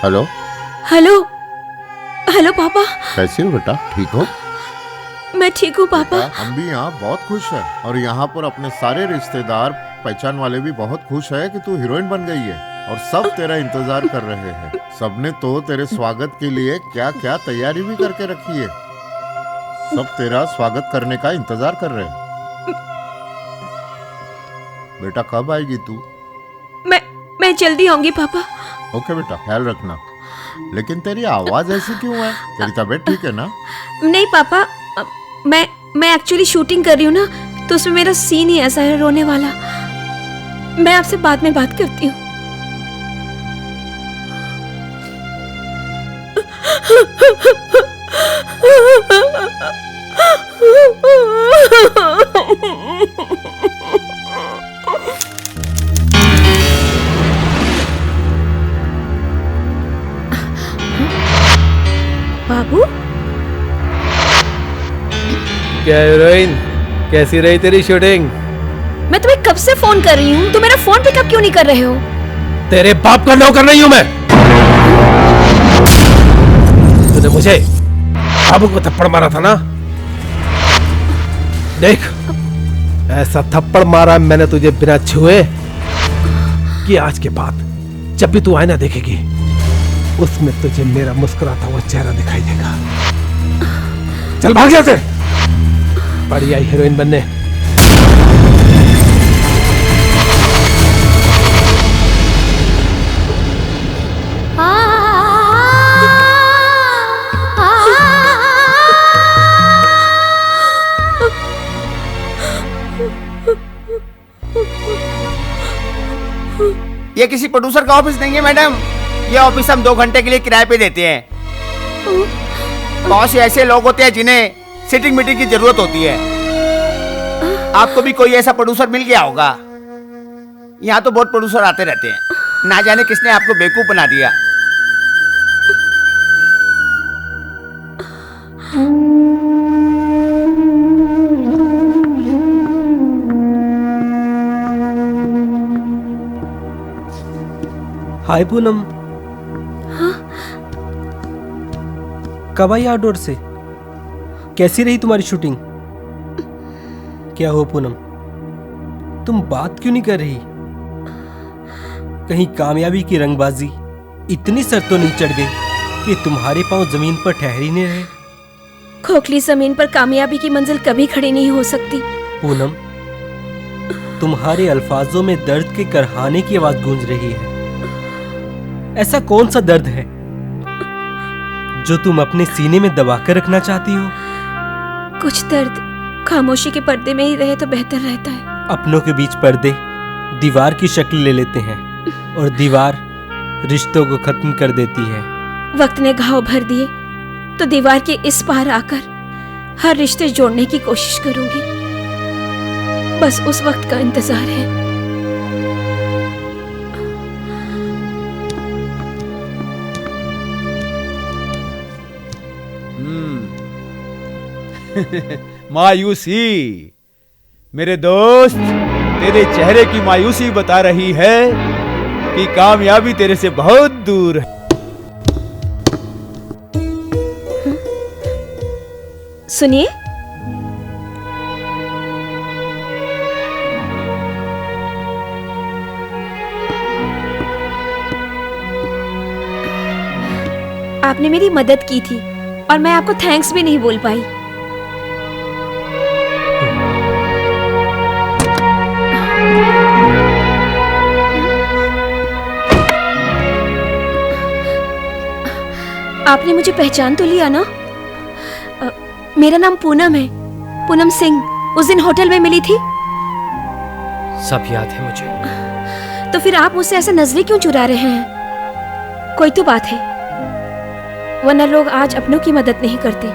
हेलो हेलो, हेलो पापा। कैसे हो बेटा, ठीक हो? मैं ठीक हूँ पापा। हम भी यहाँ बहुत खुश हैं और यहाँ पर अपने सारे रिश्तेदार पहचान वाले भी बहुत खुश है कि तू हीरोइन बन गई है और सब तेरा इंतजार कर रहे हैं। सबने तो तेरे स्वागत के लिए क्या क्या तैयारी भी करके रखी है। सब तेरा स्वागत करने का इंतजार कर रहे हैं। बेटा कब आएगी तू? मैं जल्दी आऊंगी पापा। ओके बेटा, ख्याल रखना। लेकिन तेरी आवाज ऐसी क्यों है? तेरी तबीयत ठीक है ना? नहीं पापा, मैं एक्चुअली शूटिंग कर रही हूँ ना, तो उसमें मेरा सीन ही ऐसा है रोने वाला। मैं आपसे बाद में बात करती हूँ। बाबू, क्या हीरोइन, कैसी रही तेरी शूटिंग? मैं तुम्हें कब से फोन कर रही हूँ, तुम मेरा फोन पिकअप क्यों नहीं कर रहे हो? तेरे बाप का नौकर नहीं हूं मैं। तूने मुझे बाबू को थप्पड़ मारा था ना? देख, ऐसा थप्पड़ मारा मैंने तुझे बिना छुए कि आज के बाद जब भी तू आईना देखेगी उसमें तुझे मेरा मुस्कुराता हुआ चेहरा दिखाई देगा। चल भाग जा से, बड़ी आई हीरोइन बनने। ये किसी प्रोड्यूसर का ऑफिस नहीं है मैडम। ये ऑफिस हम 2 घंटे के लिए किराए पे देते हैं। बहुत से ऐसे लोग होते हैं जिन्हें सिटिंग मीटिंग की जरूरत होती है। आपको भी कोई ऐसा प्रोड्यूसर मिल गया होगा। यहाँ तो बहुत प्रोड्यूसर आते रहते हैं, ना जाने किसने आपको बेवकूफ बना दिया। हाय पूनम। हाँ? कब आई आउटडोर से? कैसी रही तुम्हारी शूटिंग? क्या हो पूनम, तुम बात क्यों नहीं कर रही? कहीं कामयाबी की रंगबाजी इतनी सर तो नहीं चढ़ गई कि तुम्हारे पांव जमीन पर ठहर ही नहीं रहे? खोखली जमीन पर कामयाबी की मंजिल कभी खड़ी नहीं हो सकती। पूनम, तुम्हारे अल्फाजों में दर्द के करहाने की आवाज गूंज रही है। ऐसा कौन सा दर्द है जो तुम अपने सीने में दबा कर रखना चाहती हो? कुछ दर्द खामोशी के पर्दे में ही रहे तो बेहतर रहता है। अपनों के बीच पर्दे दीवार की शक्ल ले लेते हैं और दीवार रिश्तों को खत्म कर देती है। वक्त ने घाव भर दिए तो दीवार के इस पार आकर हर रिश्ते जोड़ने की कोशिश करूंगी। बस उस वक्त का इंतजार है। मायूसी, मेरे दोस्त, तेरे चेहरे की मायूसी बता रही है कि कामयाबी तेरे से बहुत दूर है। सुनिए, आपने मेरी मदद की थी और मैं आपको थैंक्स भी नहीं बोल पाई। आपने मुझे पहचान तो लिया ना? मेरा नाम पूनम है, पूनम सिंह। उस दिन होटल में मिली थी। सब याद है मुझे। तो फिर आप मुझसे ऐसे नजरें क्यों चुरा रहे हैं? कोई तो बात है, वरना लोग आज अपनों की मदद नहीं करते,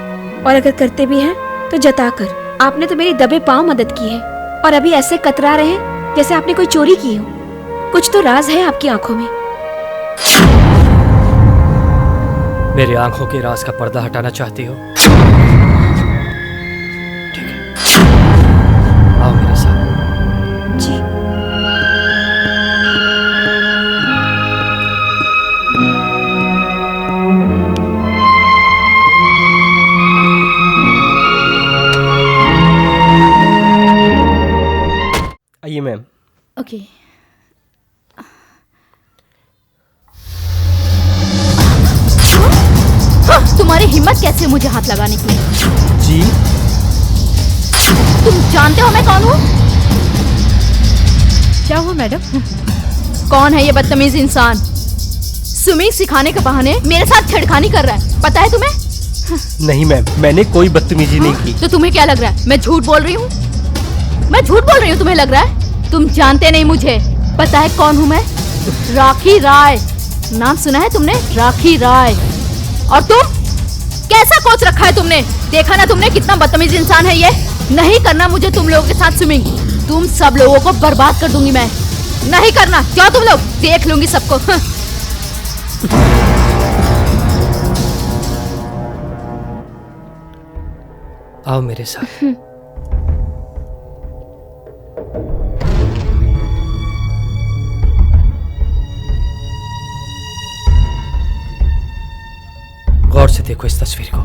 और अगर करते भी हैं तो जताकर। आपने तो मेरी दबे पांव मदद की है और अभी ऐसे कतरा रहे हैं जैसे आपने कोई चोरी की हो। कुछ तो राज है आपकी आंखों में। मेरे आंखों के राज का पर्दा हटाना चाहती हो? ठीक है, आओ मेरे साथ। जी। आइए मैम। ओके। तुम्हारी हिम्मत कैसे मुझे हाथ लगाने की? जी, तुम जानते हो मैं कौन हूँ? क्या हुआ मैडम? कौन है ये बदतमीज इंसान? स्विमिंग सिखाने के बहाने मेरे साथ छेड़खानी कर रहा है, पता है तुम्हें? नहीं मैम, मैंने कोई बदतमीजी नहीं की। तो तुम्हें क्या लग रहा है मैं झूठ बोल रही हूँ? मैं झूठ बोल रही हूँ तुम्हें लग रहा है? तुम जानते नहीं मुझे। पता है कौन हूँ मैं? राखी राय। नाम सुना है तुमने? राखी राय। और तुम कैसा कोच रखा है तुमने? देखा ना तुमने कितना बदतमीज इंसान है ये। नहीं करना मुझे तुम लोगों के साथ स्विमिंग। तुम सब लोगों को बर्बाद कर दूंगी मैं। नहीं करना। जाओ तुम लोग, देख लूंगी सबको। आओ मेरे साथ। गौर से देखो इस तस्वीर को।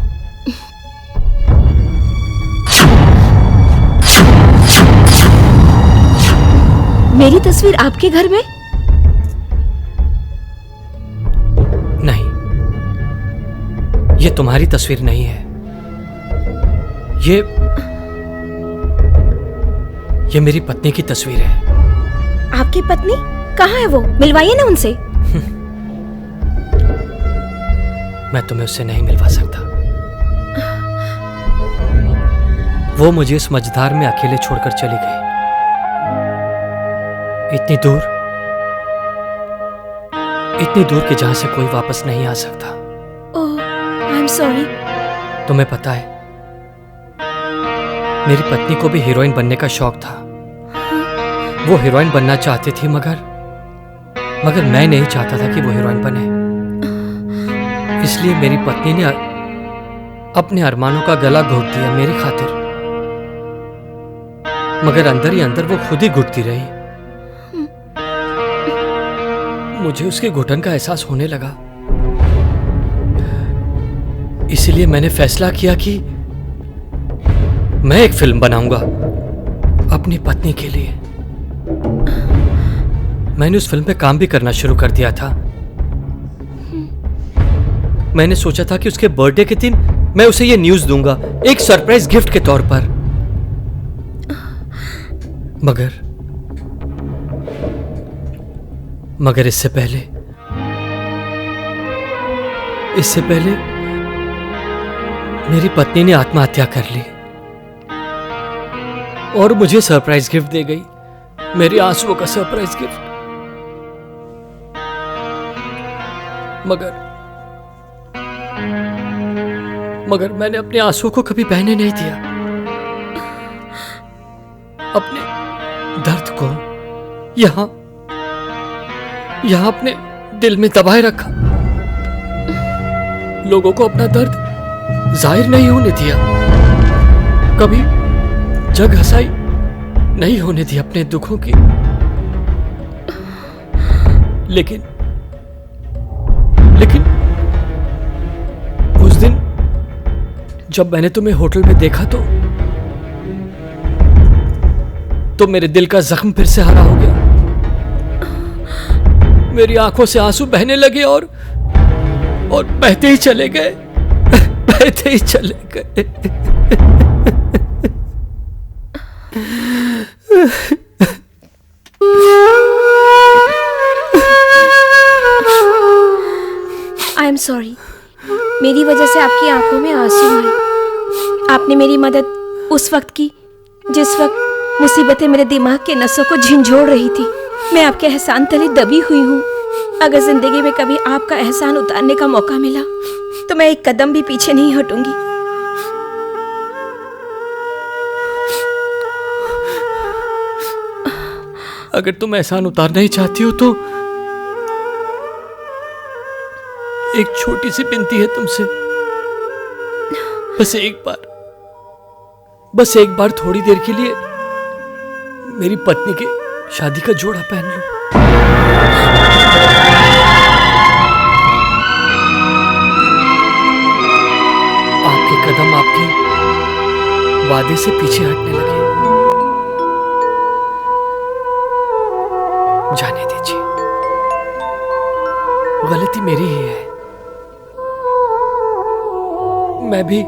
मेरी तस्वीर आपके घर में? नहीं, ये तुम्हारी तस्वीर नहीं है। ये मेरी पत्नी की तस्वीर है। आपकी पत्नी कहाँ है? वो मिलवाइए ना उनसे। मैं तुम्हें उससे नहीं मिलवा सकता। वो मुझे इस मझधार में अकेले छोड़कर चली गई, इतनी दूर कि जहां से कोई वापस नहीं आ सकता। ओह, आई एम सॉरी। तुम्हें पता है, मेरी पत्नी को भी हीरोइन बनने का शौक था। वो हीरोइन बनना चाहती थी, मगर मैं नहीं चाहता था कि वो हीरोइन बने। इसलिए मेरी पत्नी ने अपने अरमानों का गला घोट दिया मेरी खातिर। मगर अंदर ही अंदर वो खुद ही घुटती रही। मुझे उसके घुटन का एहसास होने लगा। इसलिए मैंने फैसला किया कि मैं एक फिल्म बनाऊंगा अपनी पत्नी के लिए। मैंने उस फिल्म पे काम भी करना शुरू कर दिया था। मैंने सोचा था कि उसके बर्थडे के दिन मैं उसे ये न्यूज़ दूंगा, एक सरप्राइज गिफ्ट के तौर पर। मगर इससे पहले मेरी पत्नी ने आत्महत्या कर ली और मुझे सरप्राइज गिफ्ट दे गई, मेरे आंसुओं का सरप्राइज गिफ्ट। मगर मैंने अपने आंसुओं को कभी बहने नहीं दिया। अपने दर्द को यहां अपने दिल में दबाए रखा। लोगों को अपना दर्द जाहिर नहीं होने दिया। कभी जग हंसाई नहीं होने दी अपने दुखों की। लेकिन उस दिन जब मैंने तुम्हें होटल में देखा तो मेरे दिल का जख्म फिर से हरा हो गया। मेरी आंखों से आंसू बहने लगे और बहते ही चले गए। I am sorry. मेरी वजह से आपकी आंखों में आंसू हैं। आपने मेरी मदद उस वक्त की जिस वक्त मुसीबतें मेरे दिमाग के नसों को झिंझोड़ रही थी। मैं आपके एहसान तले दबी हुई हूँ। अगर जिंदगी में कभी आपका एहसान उतारने का मौका मिला तो मैं एक कदम भी पीछे नहीं हटूंगी। अगर तुम एहसान उतारना ही चाहती हो तो एक छोटी सी विनती है तुमसे। बस एक बार थोड़ी देर के लिए मेरी पत्नी के शादी का जोड़ा पहन लो। आपके कदम आपके वादे से पीछे हटने लगे। जाने दीजिए, गलती मेरी ही है। मैं भी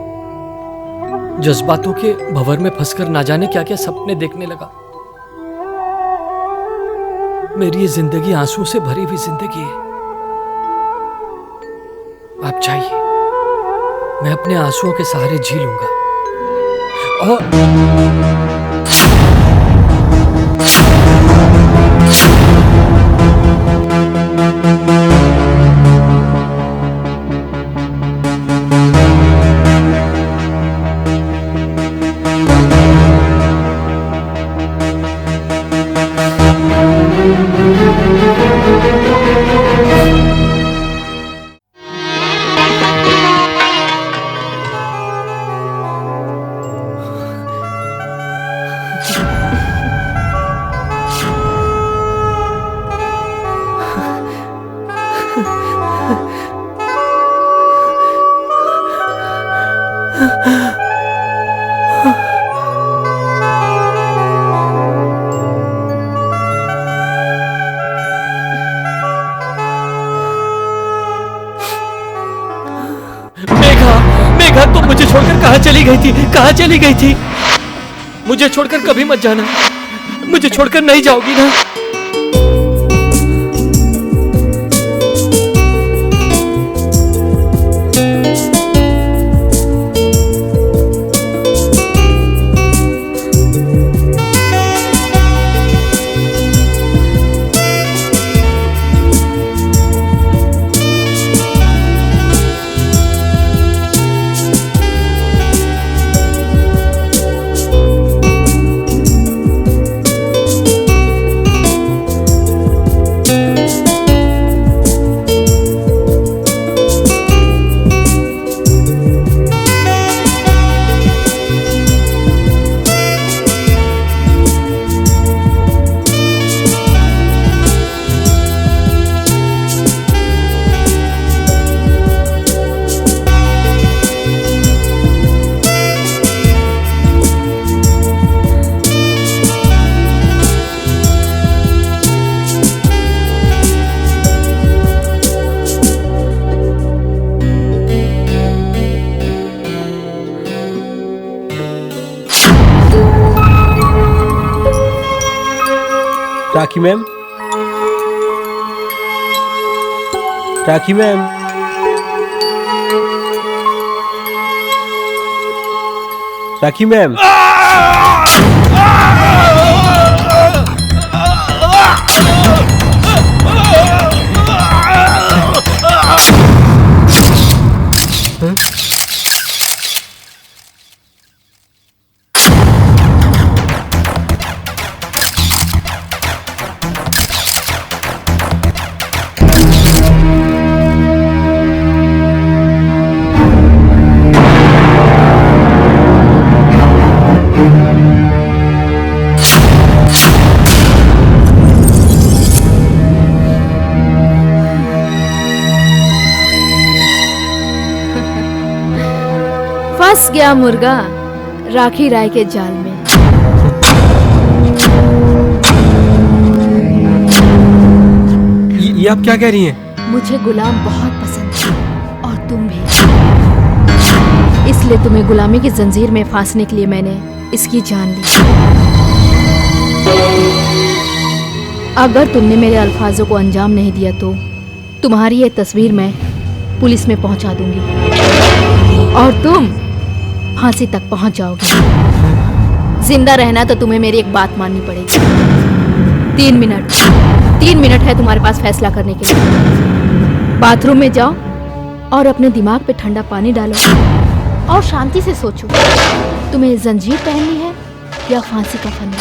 जज्बातों के भंवर में फंसकर ना जाने क्या क्या सपने देखने लगा। मेरी ये जिंदगी आंसुओं से भरी हुई जिंदगी है। आप चाहिए, मैं अपने आंसुओं के सहारे जी लूंगा। और मुझे छोड़कर कहाँ चली गई थी? कहाँ चली गई थी? मुझे छोड़कर कभी मत जाना। मुझे छोड़कर नहीं जाओगी ना? राखी मैम, राखी मैम, राखी मैम। फंस गया मुर्गा राखी राय के जाल में। ये आप क्या कह रही हैं? मुझे गुलाम बहुत पसंद है और तुम भी, इसलिए तुम्हें गुलामी की जंजीर में फांसने के लिए मैंने इसकी जान ली। अगर तुमने मेरे अल्फाजों को अंजाम नहीं दिया तो तुम्हारी ये तस्वीर मैं पुलिस में पहुंचा दूंगी और तुम फांसी तक पहुंच जाओगे। जिंदा रहना तो तुम्हें मेरी एक बात माननी पड़ेगी। 3 मिनट है तुम्हारे पास फैसला करने के लिए। बाथरूम में जाओ और अपने दिमाग पे ठंडा पानी डालो और शांति से सोचो, तुम्हें जंजीर पहननी है या फांसी का फंदा।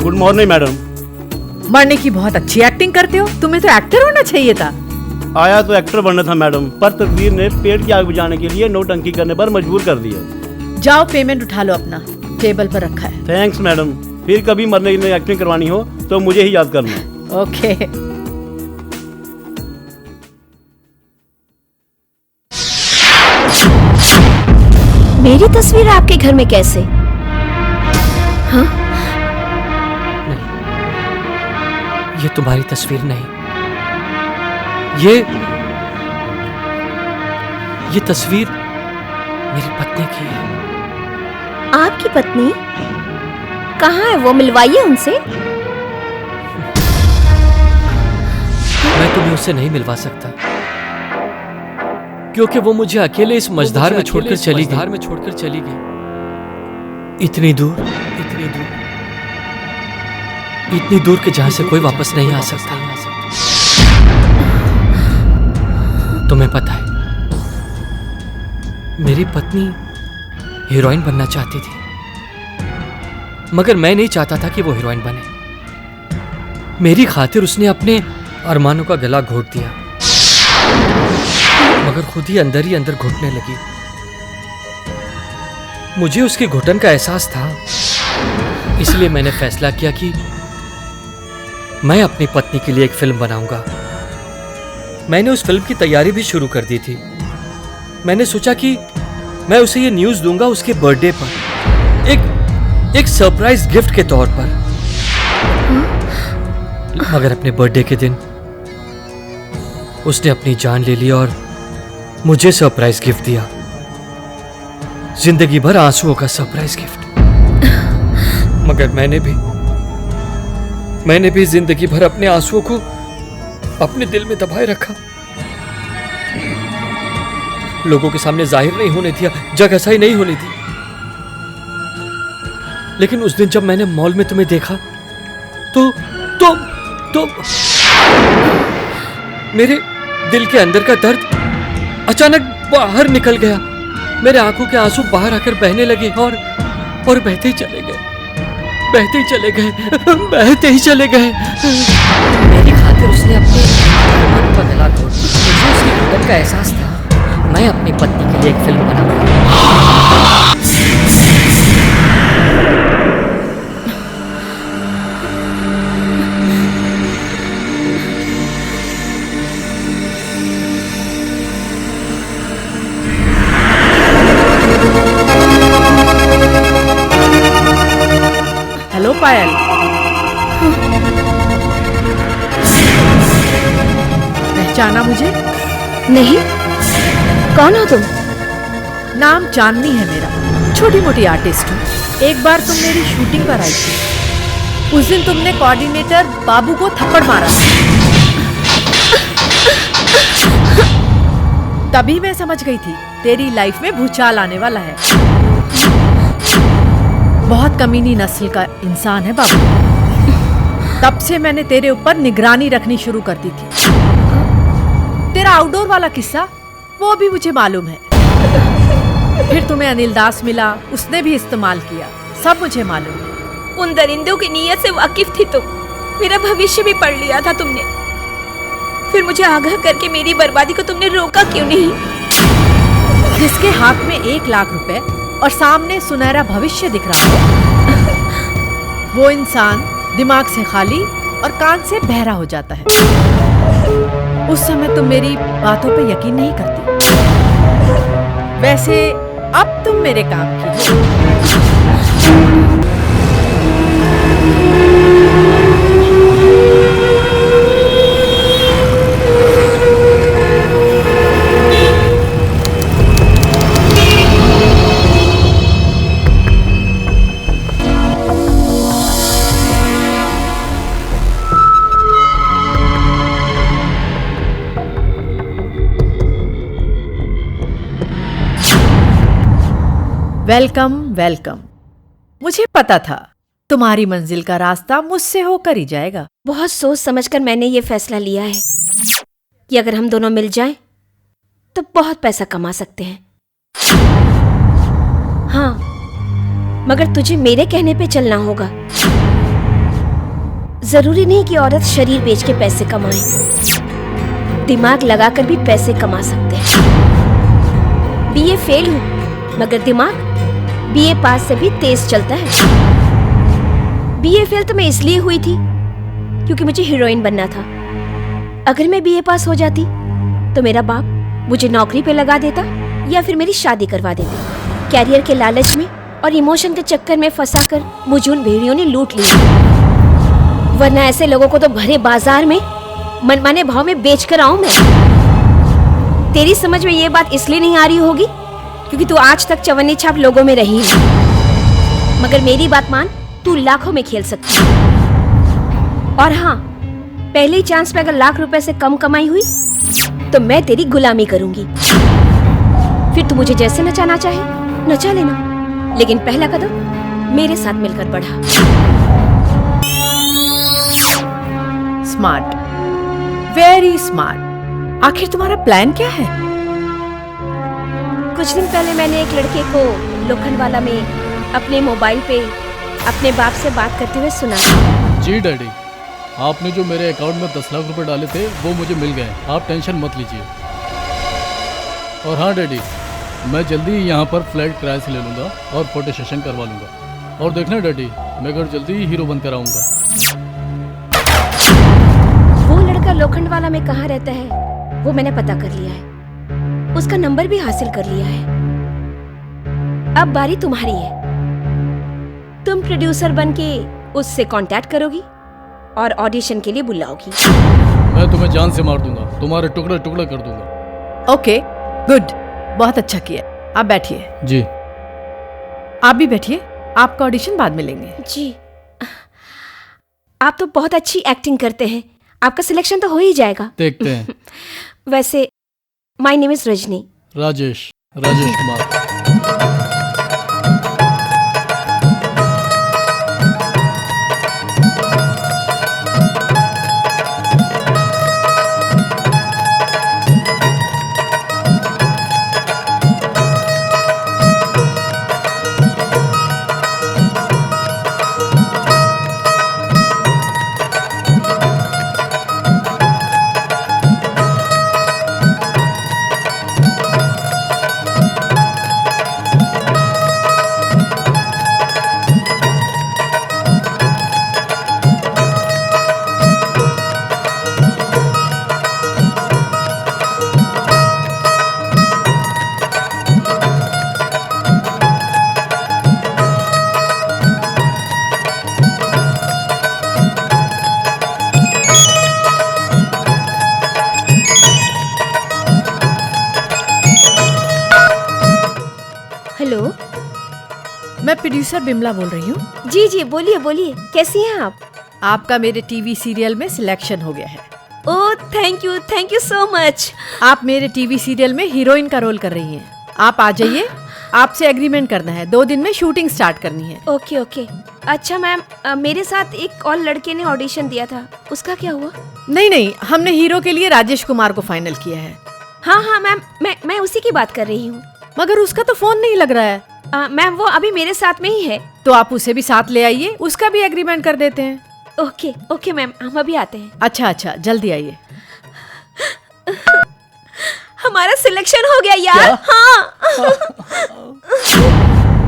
Good morning madam. मरने की बहुत अच्छी एक्टिंग करते हो, तुम्हें तो एक्टर होना चाहिए था। आया तो एक्टर बनना था मैडम, पर तकदीर ने पेट की आग बुझाने के लिए नौटंकी करने पर मजबूर कर दिया। जाओ पेमेंट उठा लो, अपना टेबल पर रखा है। Thanks madam. फिर कभी मरने की एक्टिंग करवानी हो तो मुझे ही याद करना। ओके। मेरी तस्वीर आपके घर में कैसे? हाँ? ये तुम्हारी तस्वीर नहीं, ये तस्वीर मेरी पत्नी की है। आपकी पत्नी कहाँ है? वो मिलवाइए उनसे। मैं तुम्हें उससे नहीं मिलवा सकता क्योंकि वो मुझे अकेले इस मझधार में छोड़कर चली गई। इतनी दूर इतनी दूर के जहां से कोई वापस नहीं आ सकता। तुम्हें पता है, मेरी पत्नी हीरोइन बनना चाहती थी, मगर मैं नहीं चाहता था कि वो हीरोइन बने। मेरी खातिर उसने अपने अरमानों का गला घोट दिया, मगर खुद ही अंदर घुटने लगी। मुझे उसके घुटन का एहसास था, इसलिए मैंने फैसला किया कि मैं अपनी पत्नी के लिए एक फिल्म बनाऊंगा। मैंने उस फिल्म की तैयारी भी शुरू कर दी थी। मैंने सोचा कि मैं उसे ये न्यूज़ दूंगा उसके बर्थडे पर, एक सरप्राइज गिफ्ट के तौर पर। मगर अपने बर्थडे के दिन उसने अपनी जान ले ली और मुझे सरप्राइज गिफ्ट दिया, जिंदगी भर आंसुओं का सरप्राइज गिफ्ट। मगर मैंने भी जिंदगी भर अपने आंसुओं को अपने दिल में दबाए रखा, लोगों के सामने जाहिर नहीं होने दिया, जगहसाई नहीं होने दी। लेकिन उस दिन जब मैंने मॉल में तुम्हें देखा तो मेरे दिल के अंदर का दर्द अचानक बाहर निकल गया। मेरे आंखों के आंसू बाहर आकर बहने लगे और बहते ही चले गए। मेरी खातिर उसने अपने मन पर गला घोट दिया। मुझे उसकी घुटन का एहसास था। मैं अपनी पत्नी के लिए एक फिल्म बनाऊंगा। हेलो पायल, पहचाना मुझे? नहीं, कौन हो तुम? नाम चांदनी है मेरा, छोटी मोटी आर्टिस्ट हूँ। एक बार तुम मेरी शूटिंग पर आई थी। उस दिन तुमने कोऑर्डिनेटर बाबू को थप्पड़ मारा, तभी मैं समझ गई थी तेरी लाइफ में भूचाल आने वाला है। बहुत कमीनी नस्ल का इंसान है बाबू। तब से मैंने तेरे ऊपर निगरानी रखनी शुरू कर दी थी। तेरा आउटडोर वाला किस्सा वो भी मुझे मालूम है। फिर तुम्हें अनिल दास मिला, उसने भी इस्तेमाल किया, सब मुझे मालूम है। उन दरिंदों की नीयत से वाकिफ थी तुम। मेरा भविष्य भी पढ़ लिया था तुमने। फिर मुझे आगाह करके मेरी बर्बादी को तुमने रोका क्यों नहीं? जिसके हाथ में 1 लाख रुपए और सामने सुनहरा भविष्य दिख रहा है, वो इंसान दिमाग से खाली और कान से बहरा हो जाता है। उस समय तुम मेरी बातों पे यकीन नहीं करती। वैसे अब तुम मेरे काम की हो। Welcome welcome. मुझे पता था तुम्हारी मंजिल का रास्ता मुझसे होकर ही जाएगा। बहुत सोच समझकर मैंने ये फैसला लिया है कि अगर हम दोनों मिल जाएं तो बहुत पैसा कमा सकते हैं। हाँ, मगर तुझे मेरे कहने पे चलना होगा। जरूरी नहीं कि औरत शरीर बेच के पैसे कमाए, दिमाग लगाकर भी पैसे कमा सकते हैं। बीए फेल हूं, मगर दिमाग बीए पास से भी तेज चलता है। बीए फेल तो मैं इसलिए हुई थी क्योंकि मुझे हीरोइन बनना था। अगर मैं बीए पास हो जाती तो मेरा बाप मुझे नौकरी पे लगा देता या फिर मेरी शादी करवा देते। कैरियर के लालच में और इमोशन के चक्कर में फंसाकर मुझे उन भेड़ियों ने लूट लिया। वरना ऐसे लोगों को तो भरे बाजार में मनमाने भाव में बेच कर आऊं मैं। तेरी समझ में ये बात इसलिए नहीं आ रही होगी क्योंकि तू आज तक चवन्नी छाप लोगों में रही है। मगर मेरी बात मान, तू लाखों में खेल सकती है। और हाँ, पहले ही चांस पे अगर लाख रुपए से कम कमाई हुई तो मैं तेरी गुलामी करूंगी। फिर तू मुझे जैसे नचाना चाहे नचा लेना, लेकिन पहला कदम मेरे साथ मिलकर बढ़ा। Smart, very smart. आखिर तुम्हारा प्लान क्या है? कुछ दिन पहले मैंने एक लड़के को लोखंडवाला में अपने मोबाइल पे अपने बाप से बात करते हुए सुना। जी डैडी, आपने जो मेरे अकाउंट में 10 लाख रुपए डाले थे वो मुझे मिल गए, आप टेंशन मत लीजिए। और हाँ डैडी, मैं जल्दी ही यहाँ पर फ्लैट किराए से ले लूँगा और फोटो सेशन करवा लूँगा। और देखना डैडी, मैं घर जल्दी ही हीरो बनकर आऊँगा। वो लड़का लोखंडवाला में कहाँ रहता है वो मैंने पता कर लिया है, उसका नंबर भी हासिल कर लिया है। अब बारी तुम्हारी है। तुम प्रोड्यूसर बनके उससे कांटेक्ट करोगी और ऑडिशन के लिए बुलाओगी। मैं तुम्हें जान से मार दूंगा, तुम्हारे टुकड़े टुकड़े कर दूंगा। ओके, गुड, बहुत अच्छा किया। आप बैठिए। जी। आप भी बैठिए, आपका ऑडिशन बाद में लेंगे। जी, आप तो बहुत अच्छी एक्टिंग करते हैं, आपका सिलेक्शन तो हो ही जाएगा। देखते हैं। वैसे my name is Rajni. Rajesh Kumar. Hello, मैं प्रोड्यूसर बिमला बोल रही हूँ। जी जी, बोलिए बोलिए, कैसी हैं आप? आपका मेरे टीवी सीरियल में सिलेक्शन हो गया है। Oh thank you so much. आप मेरे टीवी सीरियल में हीरोइन का रोल कर रही हैं। आप आ जाइए, आपसे एग्रीमेंट करना है, 2 दिन में शूटिंग स्टार्ट करनी है। ओके। अच्छा मैम, मेरे साथ एक और लड़के ने ऑडिशन दिया था, उसका क्या हुआ? नहीं, हमने हीरो के लिए राजेश कुमार को फाइनल किया है। हाँ मैम, मैं उसी की बात कर रही हूँ। मगर उसका तो फोन नहीं लग रहा है। मैम वो अभी मेरे साथ में ही है। तो आप उसे भी साथ ले आइए, उसका भी एग्रीमेंट कर देते हैं। ओके मैम, हम अभी आते हैं। अच्छा, जल्दी आइए। हमारा सिलेक्शन हो गया यार। हाँ।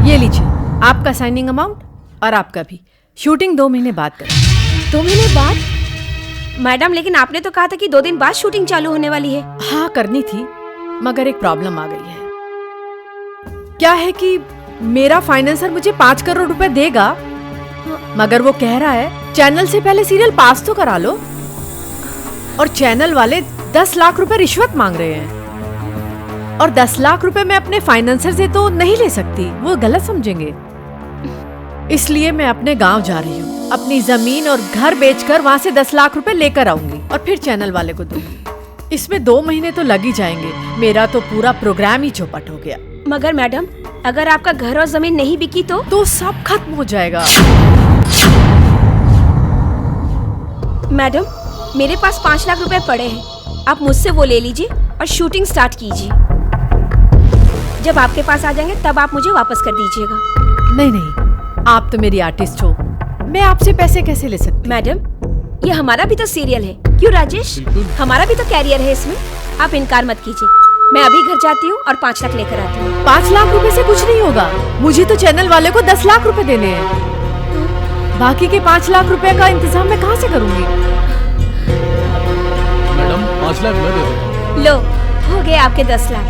ये लीजिए आपका साइनिंग अमाउंट और आपका भी। शूटिंग 2 महीने बाद करें। 2 महीने बाद? मैडम लेकिन आपने तो कहा था कि 2 दिन बाद शूटिंग चालू होने वाली है। हाँ करनी थी, मगर एक प्रॉब्लम आ गई है। क्या है कि मेरा फाइनेंसर मुझे 5 करोड़ रुपए देगा, मगर वो कह रहा है चैनल से पहले सीरियल पास तो करा लो। और चैनल वाले 10 लाख रुपए रिश्वत मांग रहे हैं। और 10 लाख रुपए मैं अपने फाइनेंसर से तो नहीं ले सकती, वो गलत समझेंगे। इसलिए मैं अपने गांव जा रही हूँ, अपनी जमीन और घर बेचकर वहाँ से 10 लाख रुपए लेकर आऊंगी और फिर चैनल वाले को दूंगी। इसमें 2 महीने तो लग ही जाएंगे। मेरा तो पूरा प्रोग्राम ही चौपट हो गया। मगर मैडम, अगर आपका घर और जमीन नहीं बिकी तो सब खत्म हो जाएगा। मैडम मेरे पास 5 लाख रुपए पड़े हैं, आप मुझसे वो ले लीजिए और शूटिंग स्टार्ट कीजिए। जब आपके पास आ जाएंगे तब आप मुझे वापस कर दीजिएगा। नहीं, आप तो मेरी आर्टिस्ट हो, मैं आपसे पैसे कैसे ले सकती? मैडम ये हमारा भी तो सीरियल है, क्यों राजेश? हमारा भी तो कैरियर है इसमें, आप इनकार मत कीजिए। मैं अभी घर जाती हूँ और 5 लाख लेकर आती हूँ। 5 लाख रुपए से कुछ नहीं होगा, मुझे तो चैनल वाले को 10 लाख रुपए देने हैं। बाकी के 5 लाख रुपए का इंतजाम मैं कहाँ से करूँगी? मैडम 5 लाख मैं दे दूंगा। लो, हो गए आपके 10 लाख।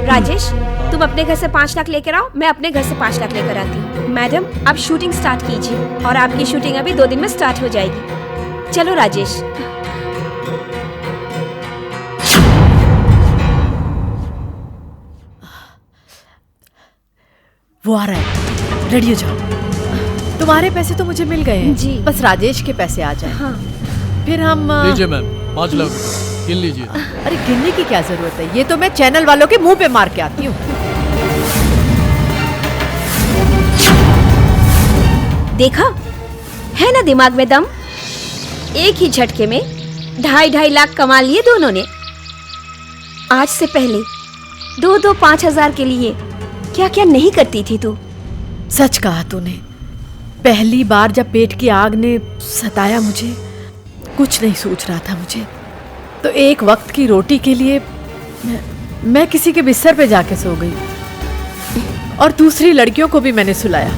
राजेश तुम अपने घर से 5 लाख लेकर आओ, मैं अपने घर से 5 लाख लेकर आती हूँ। मैडम आप शूटिंग स्टार्ट कीजिए और आपकी शूटिंग अभी 2 दिन में स्टार्ट हो जाएगी। चलो राजेश। वो आ रहा है, रेडी हो जाओ। तुम्हारे पैसे तो मुझे मिल गए हैं जी। बस राजेश के पैसे आ जाए। हाँ। फिर हम लीजिए मैम 5 लाख गिन लीजिए। अरे गिनने की क्या जरूरत है, ये तो मैं चैनल वालों के मुंह पे मार के आती हूँ। देखा है ना दिमाग में दम, एक ही झटके में 2.5 लाख कमा लिए दोनों ने। आज से पहले 5,000 के लिए क्या क्या नहीं करती थी तू। सच कहा तूने। पहली बार जब पेट की आग ने सताया मुझे, कुछ नहीं सोच रहा था मुझे, तो एक वक्त की रोटी के लिए मैं किसी के बिस्तर पे जाके सो गई और दूसरी लड़कियों को भी मैंने सुलाया,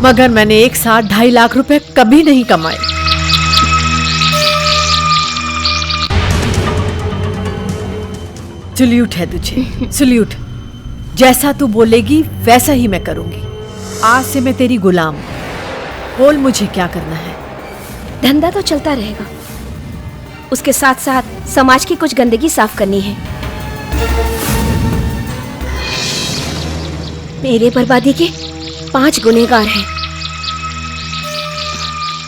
मगर मैंने एक साथ 2.5 लाख रुपए कभी नहीं कमाए। सल्यूट है तुझे, सल्यूट। जैसा तू बोलेगी वैसा ही मैं करूंगी। आज से मैं तेरी गुलाम। बोल मुझे क्या करना है। धंधा तो चलता रहेगा, उसके साथ साथ समाज की कुछ गंदगी साफ करनी है। मेरे बर्बादी के 5 गुनहगार हैं।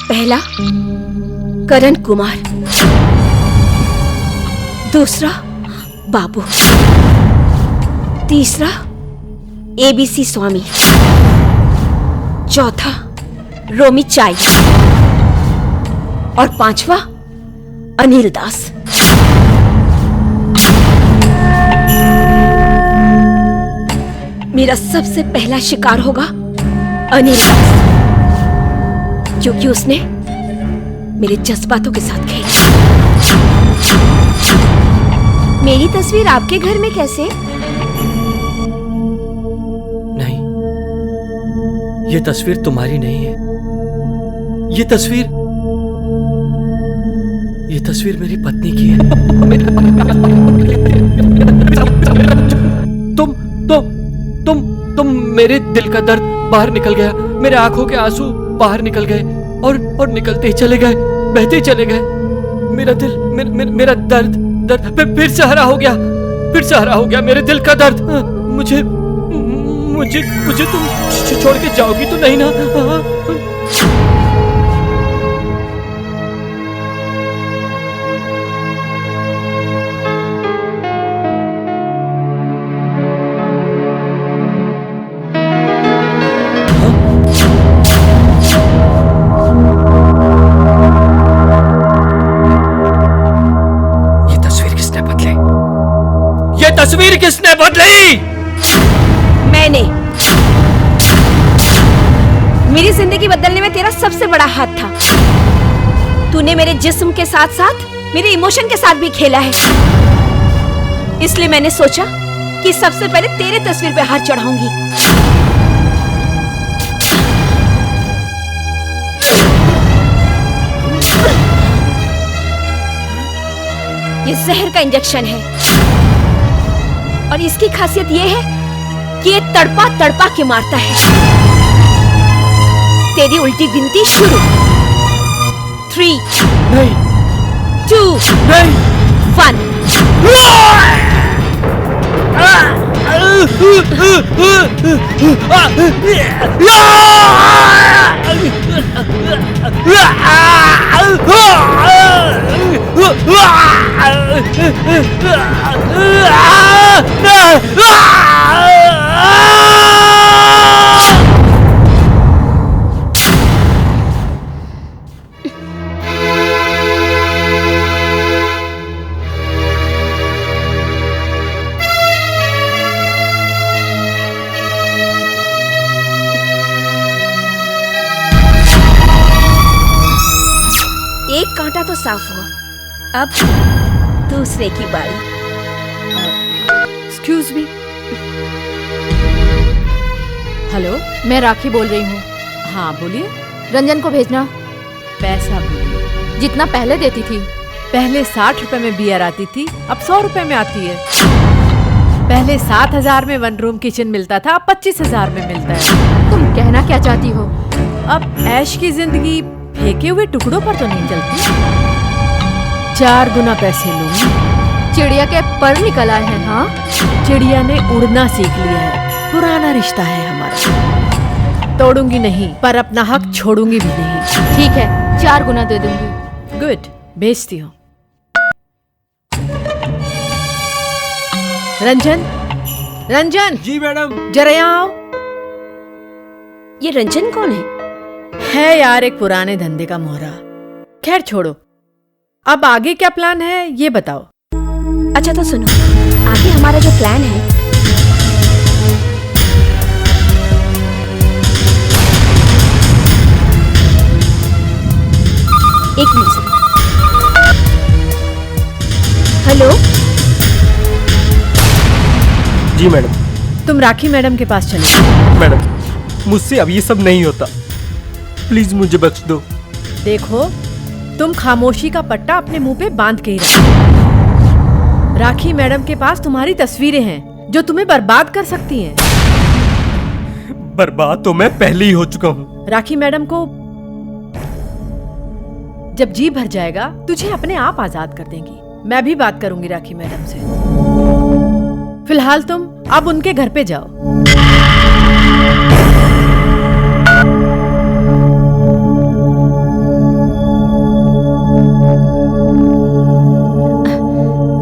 पहला करण कुमार, दूसरा बाबू, तीसरा ABC स्वामी, चौथा रोमी चाई और 5वां अनिल दास। मेरा सबसे पहला शिकार होगा अनिल दास, क्योंकि उसने मेरे जज्बातों के साथ खेला। मेरी तस्वीर आपके घर में कैसे? नहीं, ये तस्वीर तुम्हारी नहीं है। ये तस्वीर मेरी पत्नी की है। तुम मेरे दिल का दर्द बाहर निकल गया, मेरे आंखों के आंसू बाहर निकल गए और निकलते ही चले गए, बहते ही चले गए। मेरा दिल, मेरा दर्द फिर से हरा हो गया, मेरे दिल का दर्द। मुझे तुम छोड़ के जाओगी तो नहीं ना? तस्वीर किसने बदली? मैंने। मेरी जिंदगी बदलने में तेरा सबसे बड़ा हाथ था। तूने मेरे जिस्म के साथ साथ मेरे इमोशन के साथ भी खेला है। इसलिए मैंने सोचा कि सबसे पहले तेरे तस्वीर पे हाथ चढ़ाऊंगी। ये जहर का इंजेक्शन है और इसकी खासियत ये है कि ये तड़पा तड़पा के मारता है। तेरी उल्टी गिनती शुरू। 3 नहीं, 2 नहीं, 1। एक कांटा तो साफ हुआ, अब दूसरे की बारी। Excuse me. हेलो, मैं राखी बोल रही हूँ। हाँ बोलिए। रंजन को भेजना। पैसा बोलिए। जितना पहले देती थी। पहले 60 रुपए में बियर आती थी, अब 100 रुपए में आती है। पहले 7,000 में 1 रूम किचन मिलता था, अब 25,000 में मिलता है। तुम कहना क्या चाहती हो? अब ऐश की जिंदगी फेंके हुए टुकड़ों पर तो नहीं चलती। 4 गुना पैसे लूंगी। चिड़िया के पर निकल आए हैं। हाँ, चिड़िया ने उड़ना सीख लिया है। पुराना रिश्ता है हमारा, तोड़ूंगी नहीं पर अपना हक छोड़ूंगी भी नहीं। ठीक है, 4 गुना दे दूंगी। गुड, भेजती हूँ। रंजन। जी मैडम। जरा यहाँ आओ। ये रंजन कौन है? है यार एक पुराने धंधे का मोहरा। खैर छोड़ो, अब आगे क्या प्लान है ये बताओ। अच्छा तो सुनो, आगे हमारा जो प्लान है, एक मिनट। हेलो जी मैडम। तुम राखी मैडम के पास चले। मैडम मुझसे अब ये सब नहीं होता, प्लीज मुझे बख्श दो। देखो, तुम खामोशी का पट्टा अपने मुंह पे बांध के ही रखो। राखी मैडम के पास तुम्हारी तस्वीरें हैं जो तुम्हें बर्बाद कर सकती हैं। बर्बाद तो मैं पहले ही हो चुका हूँ। राखी मैडम को जब जी भर जाएगा तुझे अपने आप आजाद कर देंगी। मैं भी बात करूंगी राखी मैडम से। फिलहाल तुम अब उनके घर पे जाओ।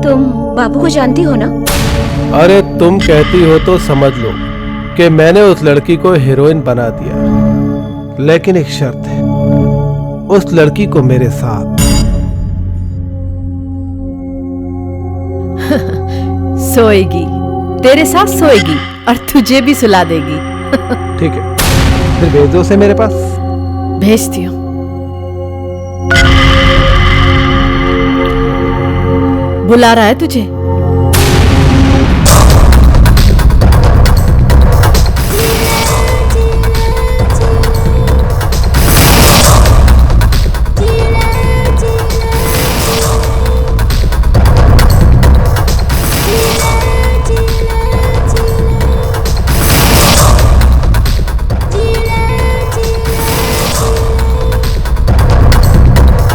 तुम बाबू को जानती हो ना? अरे तुम कहती हो तो समझ लो कि मैंने उस लड़की को हीरोइन बना दिया, लेकिन एक शर्त है, उस लड़की को मेरे साथ। सोएगी, तेरे साथ सोएगी और तुझे भी सुला देगी। ठीक है, फिर भेज दो उसे मेरे पास। भेजती हूँ। बुला रहा है तुझे।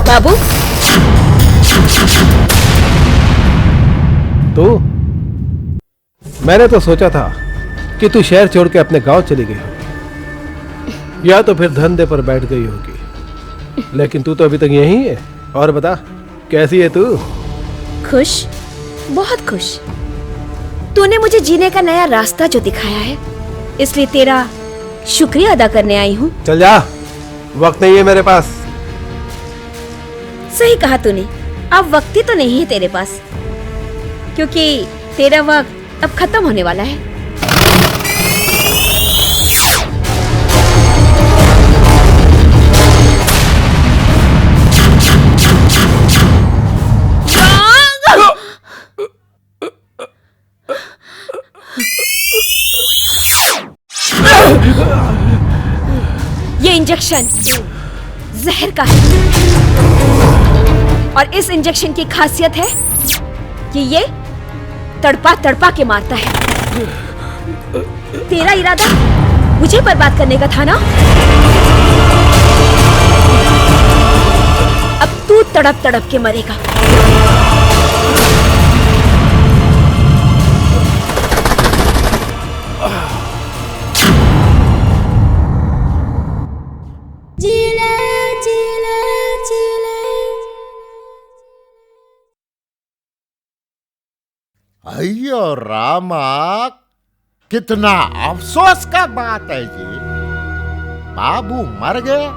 बाबू, तो मैंने तो सोचा था कि तू शहर छोड़ के अपने गांव चली गई होगी, या तो फिर धंधे पर बैठ गई होगी, लेकिन तू तो अभी तक यहीं है। और बता, कैसी है तू? खुश, बहुत खुश। तूने मुझे जीने का नया रास्ता जो दिखाया है, इसलिए तेरा शुक्रिया अदा करने आई हूँ। चल जा, वक्त नहीं है मेरे पास। सही कहा तूने, अब वक्त ही तो नहीं है तेरे पास, क्योंकि तेरा वक्त अब खत्म होने वाला है। ये इंजेक्शन जहर का है, और इस इंजेक्शन की खासियत है कि ये तड़पा तड़पा के मारता है। तेरा इरादा मुझे बर्बाद करने का था ना? अब तू तड़प तड़प के मरेगा। अयो रामा, कितना अफसोस का बात है जी। बाबू मर गया,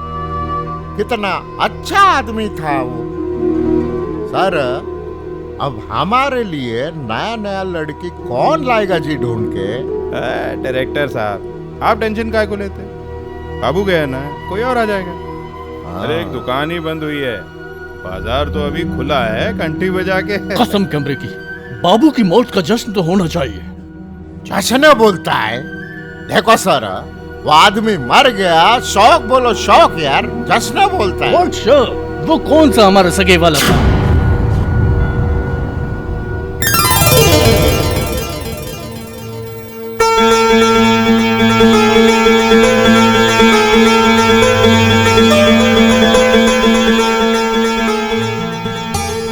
कितना अच्छा आदमी था वो। सर, अब हमारे लिए नया नया लड़की कौन लाएगा जी ढूंढ के? डायरेक्टर साहब, आप टेंशन काहे को लेते? बाबू गया ना, कोई और आ जाएगा। अरे एक दुकान ही बंद हुई है, बाजार तो अभी खुला है, घंटी बजा के। कसम कमरे की, बाबू की मौत का जश्न तो होना चाहिए। जश्न बोलता है? देखो सर, वो आदमी मर गया, शौक बोलो शौक यार, जश्न बोलता है। अच्छा, वो कौन सा हमारे सगे वाला था?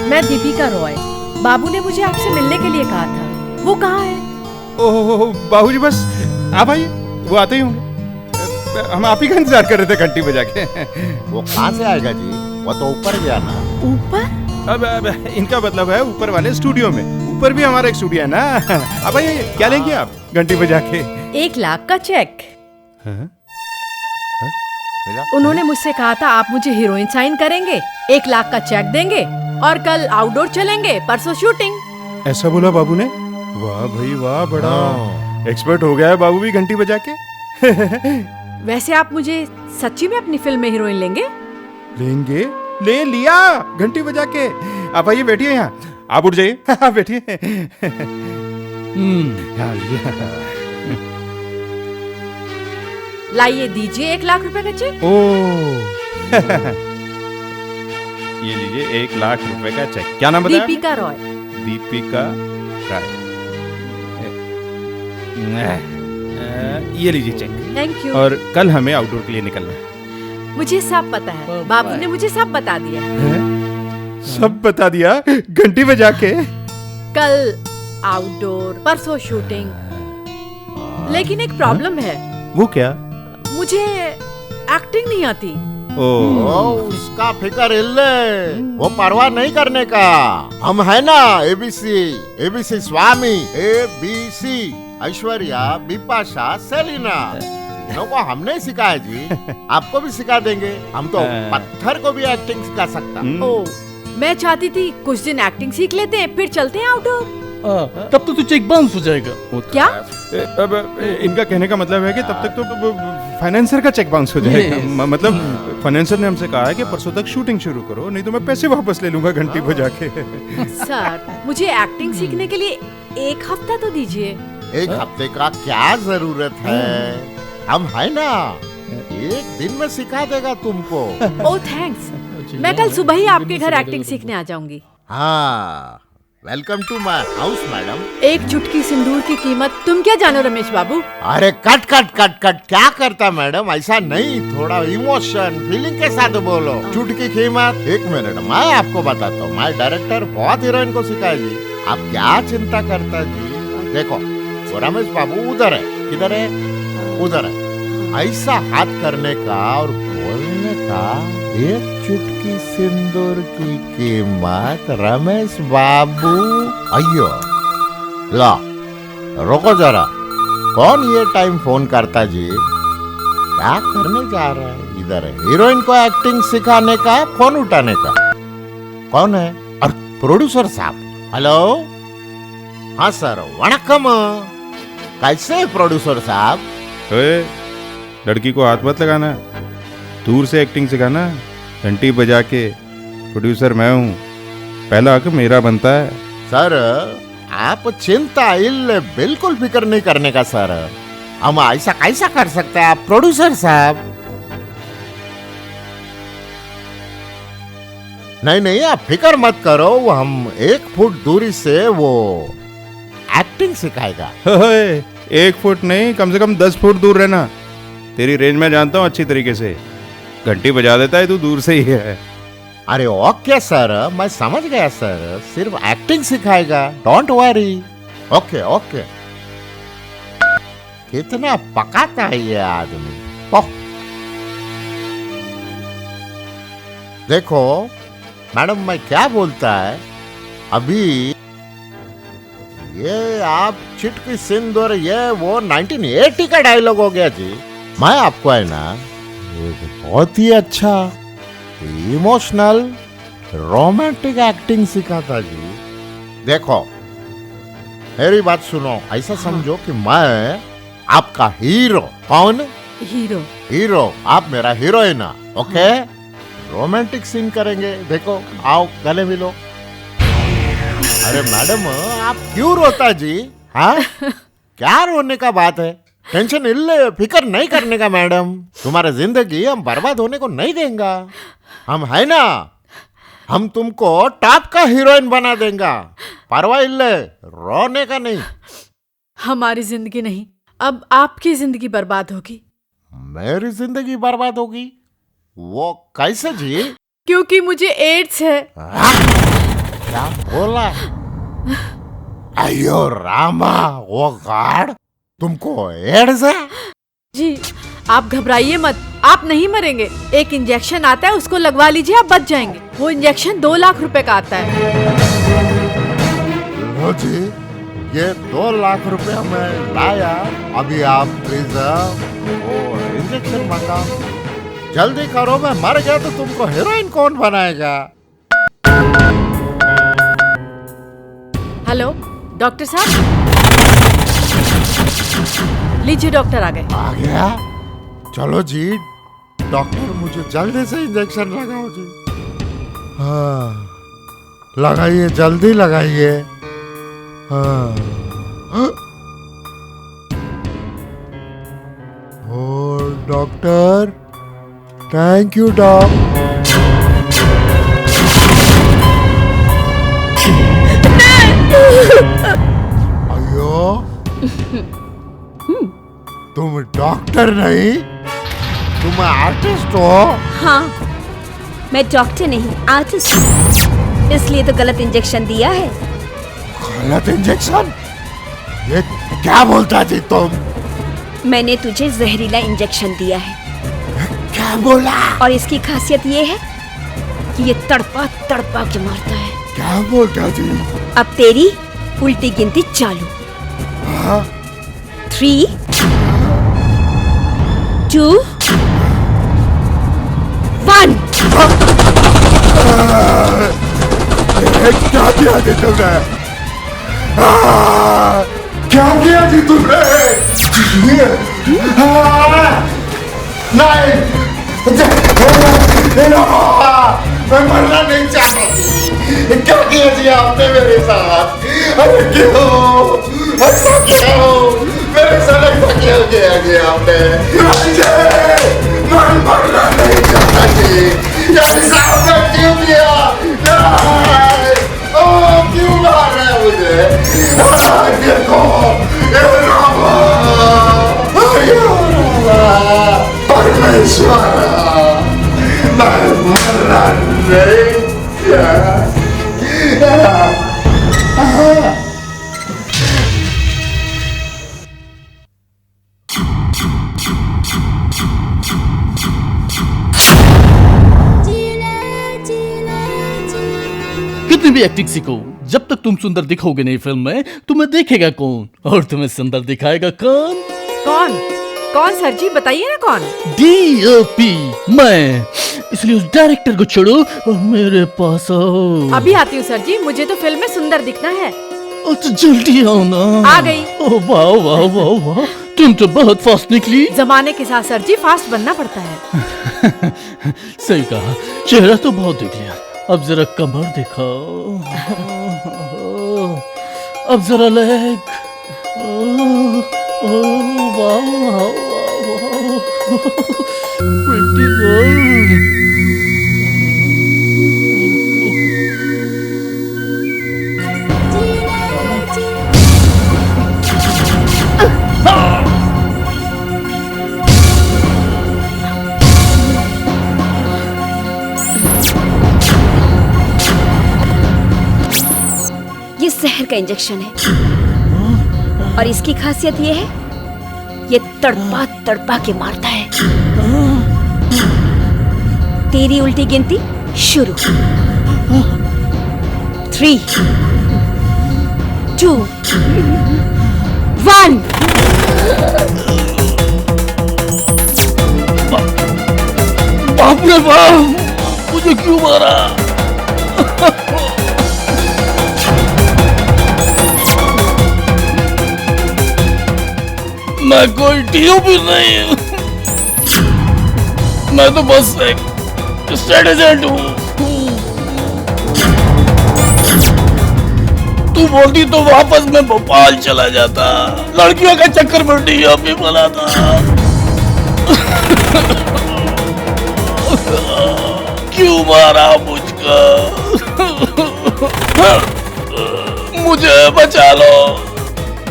मैं दीपिका रॉय। बाबू ने मुझे आपसे मिलने के लिए कहा था। वो कहाँ है? ओह बाबूजी, बस आप आइए, वो आते ही होंगे। हम आप ही का इंतजार कर रहे थे घंटी बजा के। वो कहाँ से आएगा जी? वो तो ऊपर गया ना। ऊपर? अब इनका मतलब है ऊपर वाले स्टूडियो में। ऊपर भी हमारा एक स्टूडियो है ना। अब आइए, क्या लेंगे आप घंटी बजा के? 1 लाख का चेक। मिला? उन्होंने मुझसे कहा था आप मुझे हीरोइन साइन करेंगे, 1 लाख का चेक देंगे और कल आउटडोर चलेंगे, परसों शूटिंग। ऐसा बोला बाबू ने? वाह भाई वाह, बड़ा एक्सपर्ट हो गया है बाबू भी घंटी बजा के। वैसे आप मुझे सच्ची में अपनी फिल्म में हीरोइन लेंगे? लेंगे? ले लिया घंटी बजा के। आप आइए बैठिए यहाँ, आप उठ जाइए। बैठिए। यहाँ लिया। लाइए, दीजिए 1 लाख रुपए का चेक। ओ ये लीजिए 1 लाख रुपए का चेक। क्या नाम बताया? दीपिका रॉय। दीपिका राय। ये लीजिए चेक। Thank you. और कल हमें आउटडोर के लिए निकलना है। मुझे सब पता है, बाबू ने मुझे सब बता दिया। सब बता दिया घंटी बजा के? कल आउटडोर, परसों शूटिंग। लेकिन एक प्रॉब्लम है। वो क्या? मुझे एक्टिंग नहीं आती। उसका फिकर इल्ले, वो परवाह नहीं करने का। हम है ना एबीसी स्वामी, ABC ऐश्वर्या, बिपाशा, सेलिना, तीनों को हमने सिखाया जी। आपको भी सिखा देंगे। हम तो पत्थर को भी एक्टिंग सिखा सकता। ओ, मैं चाहती थी कुछ दिन एक्टिंग सीख लेते हैं, फिर चलते हैं आउटडोर। तब तो चेक बाउंस हो जाएगा। क्या? अब इनका कहने का मतलब है कि तब तक तो फाइनेंसर का चेक बाउंस हो जाएगा। मतलब फाइनेंसर ने हमसे कहा है कि परसों तक शूटिंग शुरू करो, नहीं तो मैं पैसे वापस ले लूंगा घंटी बजा के। सर, मुझे एक्टिंग सीखने के लिए 1 हफ्ता तो दीजिए। 1 हफ्ते का क्या जरूरत है? हम है ना, 1 दिन में सिखा देगा तुमको। ओह थैंक्स, मैं कल सुबह ही आपके घर एक्टिंग सीखने आ जाऊंगी। हाँ, welcome to my house madam. 1 चुटकी सिंदूर की कीमत तुम क्या जानो रमेश बाबू? अरे कट कट कट कट, क्या करता मैडम? ऐसा नहीं, थोड़ा इमोशन फीलिंग के साथ बोलो। चुटकी कीमत? 1 मिनट, मैं आपको बताता हूँ। मैं डायरेक्टर बहुत हीरोइन को सिखाया जी। आप क्या चिंता करता जी? देखो, वो रमेश बाबू उधर है। किधर है? उधर है। ऐसा हाथ करने का और बोलने का, 1 चुटकी सिंदूर की कीमत रमेश बाबू। अयो ला, रोको जरा। कौन ये टाइम फोन करता जी? क्या करने जा रहा है? इधर है हीरोइन को एक्टिंग सिखाने का, फोन उठाने का। कौन है? और प्रोड्यूसर साहब। हेलो, हाँ सर, वणक्कम। कैसे है प्रोड्यूसर साहब? लड़की को हाथ मत लगाना, दूर से एक्टिंग सिखाना। घंटी बजा के प्रोड्यूसर मैं हूँ, पहला हक मेरा बनता है। सर, आप चिंता इल्ले बिल्कुल फिक्र नहीं करने का सर। हम ऐसा कैसा कर सकते हैं आप प्रोड्यूसर साहब? नहीं, आप फिक्र मत करो, वो हम 1 फुट दूरी से वो एक्टिंग सिखाएगा। 1 फुट नहीं, कम से कम 10 फुट दूर रहना। तेरी रेंज में जानता हूँ अच्छी तरीके से। घंटी बजा देता है तू दूर से ही है। अरे ओके सर, मैं समझ गया सर। सिर्फ एक्टिंग सिखाएगा, डोंट वरी। ओके। कितना पकाता है ये आदमी। ओह, देखो मैडम, मैं क्या बोलता है अभी, ये आप चिटकी सिंदूर, ये वो 1980 का डायलॉग हो गया जी। मैं आपको है ना एक बहुत ही अच्छा इमोशनल रोमांटिक एक्टिंग सिखाता जी। देखो मेरी बात सुनो, ऐसा समझो कि मैं आपका हीरो। कौन? हीरो, आप मेरा हीरोइन। ओके, रोमांटिक सीन करेंगे। देखो, आओ गले मिलो। अरे मैडम, आप क्यों रोता जी? हाँ, क्या रोने का बात है? टेंशन इल्ले फिकर नहीं करने का मैडम। तुम्हारा जिंदगी हम बर्बाद होने को नहीं देंगे। हम है ना, हम तुमको टॉप का हीरोइन बना देंगे। परवाह इल्ले, रोने का नहीं। हमारी जिंदगी नहीं, अब आपकी जिंदगी बर्बाद होगी। मेरी जिंदगी बर्बाद होगी? वो कैसे जी? क्योंकि मुझे एड्स है। क्या बोला? अयो रामा, वो गॉड, तुमको एड्स है? जी, आप घबराइए मत, आप नहीं मरेंगे। एक इंजेक्शन आता है, उसको लगवा लीजिए, आप बच जाएंगे। वो इंजेक्शन 2 लाख रुपए का आता है। लो जी, ये 2 लाख रुपया मैं लाया। अभी आप प्लीज वो इंजेक्शन मंगाओ, जल्दी करो। मैं मर गया तो तुमको हीरोइन कौन बनाएगा? हेलो डॉक्टर साहब। लीजिए डॉक्टर आ गए। आ गया? चलो जी डॉक्टर, मुझे जल्दी से इंजेक्शन लगाओ जी। हाँ लगाइए, जल्दी लगाइए। हाँ ओ डॉक्टर, थैंक यू डॉक्टर। अयो तुम डॉक्टर नहीं, तुम आर्टिस्ट हो। हाँ, मैं डॉक्टर नहीं आर्टिस्ट हूँ, इसलिए तो गलत इंजेक्शन दिया है। गलत इंजेक्शन? ये क्या बोलता जी तुम? मैंने तुझे जहरीला इंजेक्शन दिया है। क्या बोला? और इसकी खासियत ये है कि ये तड़पा तड़पा के मारता है। क्या बोलता जी? अब तेरी उल्टी गिनती चालू। हाँ? 3 2 1। क्या किया जी तुमने? क्या किया जी तुमने? नहीं, मैं मरना नहीं चाहता। क्या किया जी आपने मेरे साथ? अरे क्यों ऐसा क्यों मेरे साथ ऐसा क्यों किया जी आपने? मैं मरना नहीं चाहता जी, ऐसा आपने क्यों किया? क्यों मार रहा है मुझे? देखो परमेश्वर, मैं मरना नहीं चाहता। कितनी भी एक्टिंग सीखो, जब तक तुम सुंदर दिखोगे नहीं फिल्म में, तुम्हें देखेगा कौन और तुम्हें सुंदर दिखाएगा कौन? कौन? कौन सर जी, बताइए ना कौन? DOP मैं। इसलिए उस डायरेक्टर को छोड़ो और मेरे पास आओ। अभी आती हूँ सर जी, मुझे तो फिल्म में सुंदर दिखना है। तो जल्दी आओ ना। आ गई। ओह वाह वाह वाह वाह, तुम तो बहुत फास्ट निकली। जमाने के साथ सर जी फास्ट बनना पड़ता है। सही कहा, चेहरा तो बहुत देख लिया, अब जरा कमर दिखाओ। अब जरा लेग। वाह वाह वाह, प्रिटी गर्ल। ये जहर का इंजेक्शन है और इसकी खासियत ये है, ये तड़पा तड़पा के मारता है। तेरी उल्टी गिनती शुरू। 3 2 1। बाप रे बाप, मुझे क्यों मारा? मैं कोई DOP नहीं हूँ, मैं तो बस एक स्टेट एजेंट हूँ। तू बोलती तो वापस मैं भोपाल चला जाता, लड़कियों के चक्कर में DOP बनाता। क्यों मारा मुझको? मुझे बचा लो,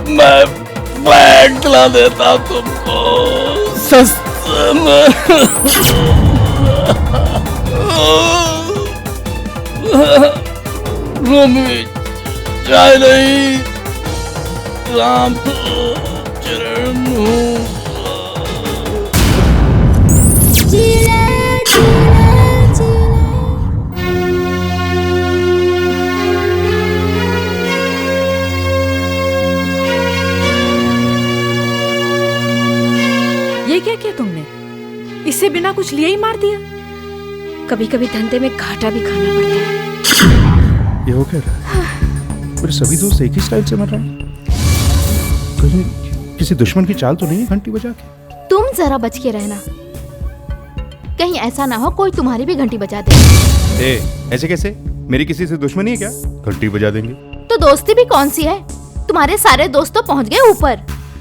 मैं फ्लैट दिला देता तुमको सस्ते में। रोमी चाय नहीं, राम चरण ये क्या किया तुमने? इससे बिना कुछ लिए ही मार दिया? कभी कभी धंधे में घाटा भी खाना पड़ता है। ये हो क्या रहा है? मेरे सभी दोस्त एक ही स्टाइल से मर रहे हैं। कहीं किसी दुश्मन की चाल तो नहीं है घंटी बजा के? तुम जरा बच के रहना, कहीं ऐसा ना हो कोई तुम्हारी भी घंटी बजा दे। ऐसे कैसे? मेरी किसी से दुश्मनी है क्या? घंटी बजा देंगे। तो दोस्ती भी कौन सी है? तुम्हारे सारे दोस्त तो पहुंच गए ऊपर,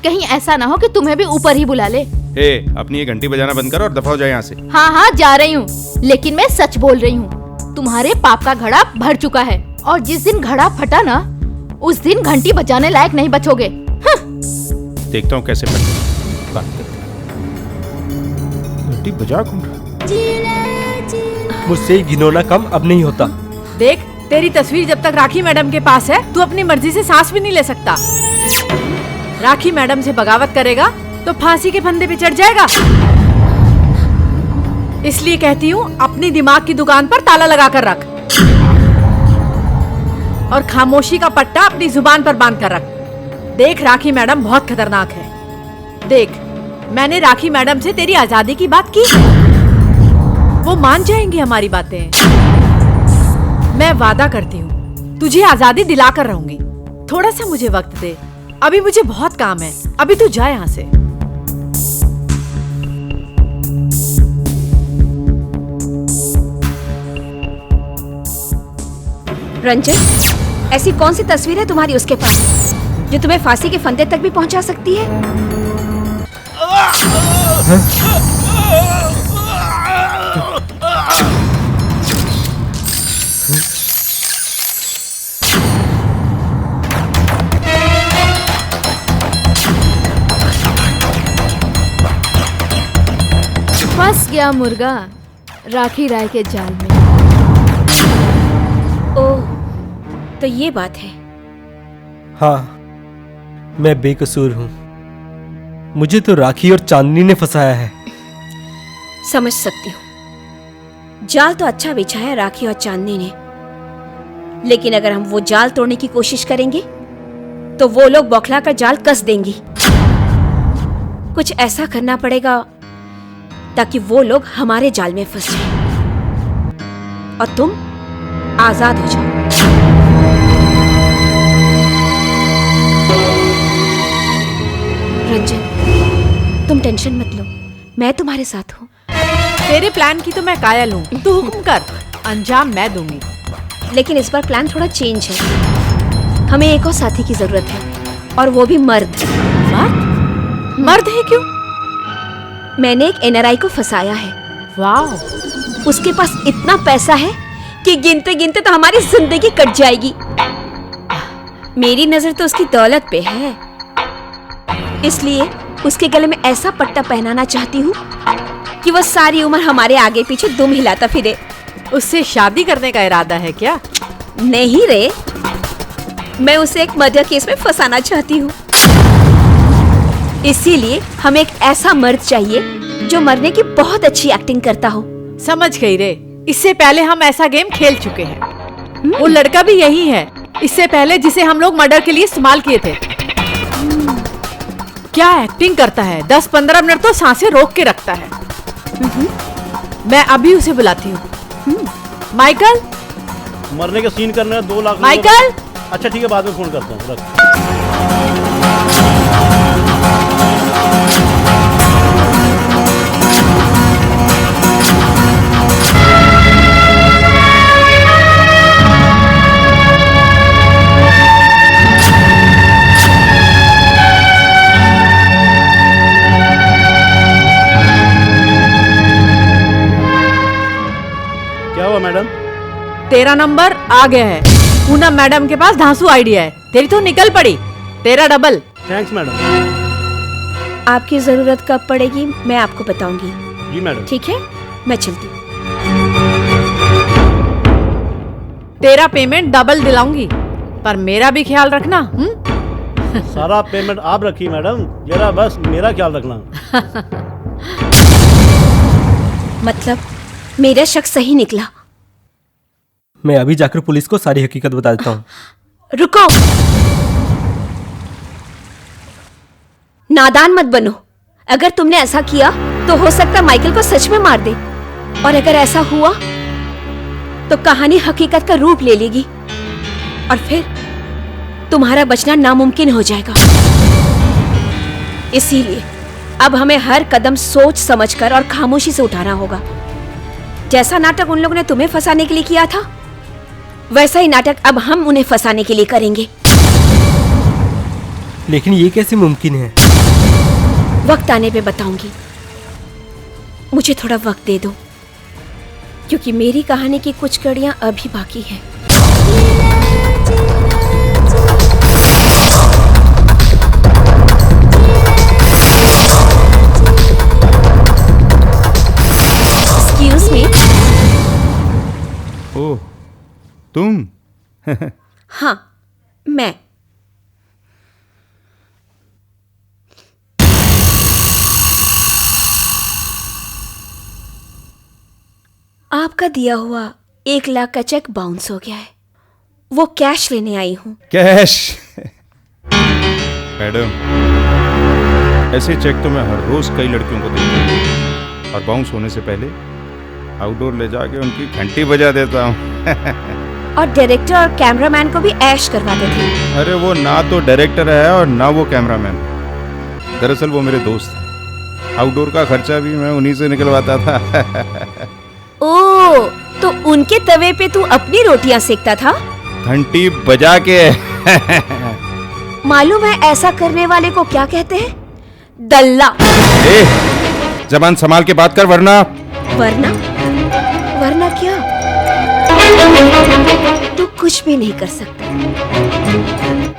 कहीं ऐसा ना हो कि तुम्हें भी ऊपर ही बुला ले। अपनी ये घंटी बजाना बंद कर और दफा हो जाए यहाँ से। हाँ हाँ जा रही हूँ, लेकिन मैं सच बोल रही हूँ। तुम्हारे पाप का घड़ा भर चुका है और जिस दिन घड़ा फटा ना, उस दिन घंटी बजाने लायक नहीं बचोगे। देखता हूँ कैसे बात करते। घंटी बजा कौन रहा? मुझसे घिनौना कम अब नहीं होता। देख, तेरी तस्वीर जब तक राखी मैडम के पास है, तू अपनी मर्जी से सांस भी नहीं ले सकता। राखी मैडम से बगावत करेगा तो फांसी के फंदे पे चढ़ जाएगा। इसलिए कहती हूँ अपनी दिमाग की दुकान पर ताला लगा कर रख और खामोशी का पट्टा अपनी जुबान पर बांध कर रख। देख, राखी मैडम बहुत खतरनाक है। देख, मैंने राखी मैडम से तेरी आजादी की बात की, वो मान जाएंगी हमारी बातें। मैं वादा करती हूँ तुझे आजादी दिला कर रहूंगी। थोड़ा सा मुझे वक्त दे, अभी मुझे बहुत काम है। अभी तू जा यहाँ से। रंजन, ऐसी कौन सी तस्वीर है तुम्हारी उसके पास जो तुम्हें फांसी के फंदे तक भी पहुंचा सकती है? फंस गया मुर्गा राखी राय के जाल में। ओह, तो ये बात है। हाँ, मैं बेकसूर हूँ। मुझे तो राखी और चांदनी ने फंसाया है। समझ सकती हूँ, जाल तो अच्छा बिछा है राखी और चांदनी ने, लेकिन अगर हम वो जाल तोड़ने की कोशिश करेंगे तो वो लोग बौखला कर जाल कस देंगी। कुछ ऐसा करना पड़ेगा ताकि वो लोग हमारे जाल में फंस जाएं और तुम आजाद हो जाओ। रंजन, तुम टेंशन मत लो, मैं तुम्हारे साथ हूँ। तेरे प्लान की तो मैं कायल हूँ, तू हुक्म कर, अंजाम मैं दूंगी। लेकिन इस बार प्लान थोड़ा चेंज है। हमें एक और साथी की जरूरत है, और वो भी मर्द। मर्द? मर्द है क्यों? मैंने एक एनआरआई को फंसाया है। वाह! उसके पास इतना पैसा है कि गिनते गिनते तो हमारी जिंदगी कट जाएगी। मेरी नजर तो उसकी दौलत पे है, इसलिए उसके गले में ऐसा पट्टा पहनाना चाहती हूँ कि वो सारी उम्र हमारे आगे पीछे दुम हिलाता फिरे। उससे शादी करने का इरादा है क्या? नहीं रे, मैं उसे एक मर्डर केस में फंसाना चाहती हूँ। इसीलिए हमें एक ऐसा मर्द चाहिए जो मरने की बहुत अच्छी एक्टिंग करता हो। समझ गई रे, इससे पहले हम ऐसा गेम खेल चुके हैं। वो लड़का भी यही है, इससे पहले जिसे हम लोग मर्डर के लिए इस्तेमाल किए थे। क्या एक्टिंग करता है, 10-15 मिनट तो सांसें रोक के रखता है। मैं अभी उसे बुलाती हूँ। माइकल, मरने के सीन करने में 2 लाख। माइकल! अच्छा ठीक है, बाद में फोन करता हूँ, रख। क्या हुआ मैडम? तेरा नंबर आ गया है। पूनम मैडम के पास धांसू आइडिया है, तेरी तो निकल पड़ी। तेरा डबल। Thanks madam. आपकी जरूरत कब पड़ेगी मैं आपको बताऊंगी। जी मैडम। ठीक है, मैं चलती हूँ। तेरा पेमेंट डबल दिलाऊंगी, पर मेरा भी ख्याल रखना। सारा पेमेंट आप रखिए मैडम, जरा बस मेरा ख्याल रखना। मतलब मेरा शक सही निकला। मैं अभी जाकर पुलिस को सारी हकीकत बता देता हूँ। रुको, नादान मत बनो। अगर तुमने ऐसा किया तो हो सकता है माइकल को सच में मार दे, और अगर ऐसा हुआ तो कहानी हकीकत का रूप ले लेगी, और फिर तुम्हारा बचना नामुमकिन हो जाएगा। इसीलिए अब हमें हर कदम सोच समझकर और खामोशी से उठाना होगा। जैसा नाटक उन लोगों ने तुम्हें फंसाने के लिए किया था, वैसा ही नाटक अब हम उन्हें फंसाने के लिए करेंगे। लेकिन ये कैसे मुमकिन है? वक्त आने पे बताऊंगी। मुझे थोड़ा वक्त दे दो, क्योंकि मेरी कहानी की कुछ कड़ियां अभी बाकी हैं। Excuse me. ओह, तुम? हाँ, मैं। आपका दिया हुआ 1 लाख का चेक बाउंस हो गया है। वो कैश लेने आई हूँ। कैश? मैडम, ऐसे चेक तो मैं हर रोज कई लड़कियों को देता हूँ और बाउंस होने से पहले आउटडोर ले जाके उनकी घंटी बजा देता हूँ। और डायरेक्टर और कैमरामैन को भी ऐश करवाते थे। अरे वो ना तो डायरेक्टर है और ना वो कैमरामैन। दरअसल वो मेरे दोस्त हैं। आउटडोर का खर्चा भी मैं उन्हीं से निकलवाता था। ओह, तो उनके तवे पे तू अपनी रोटियां सेकता था? घंटी बजा के। मालूम है ऐसा करने वाले को क्या कहते हैं? दल्ला। ए, जबान संभाल के बात कर, वरना। वरना? वरना क्या? तू कुछ भी नहीं कर सकता।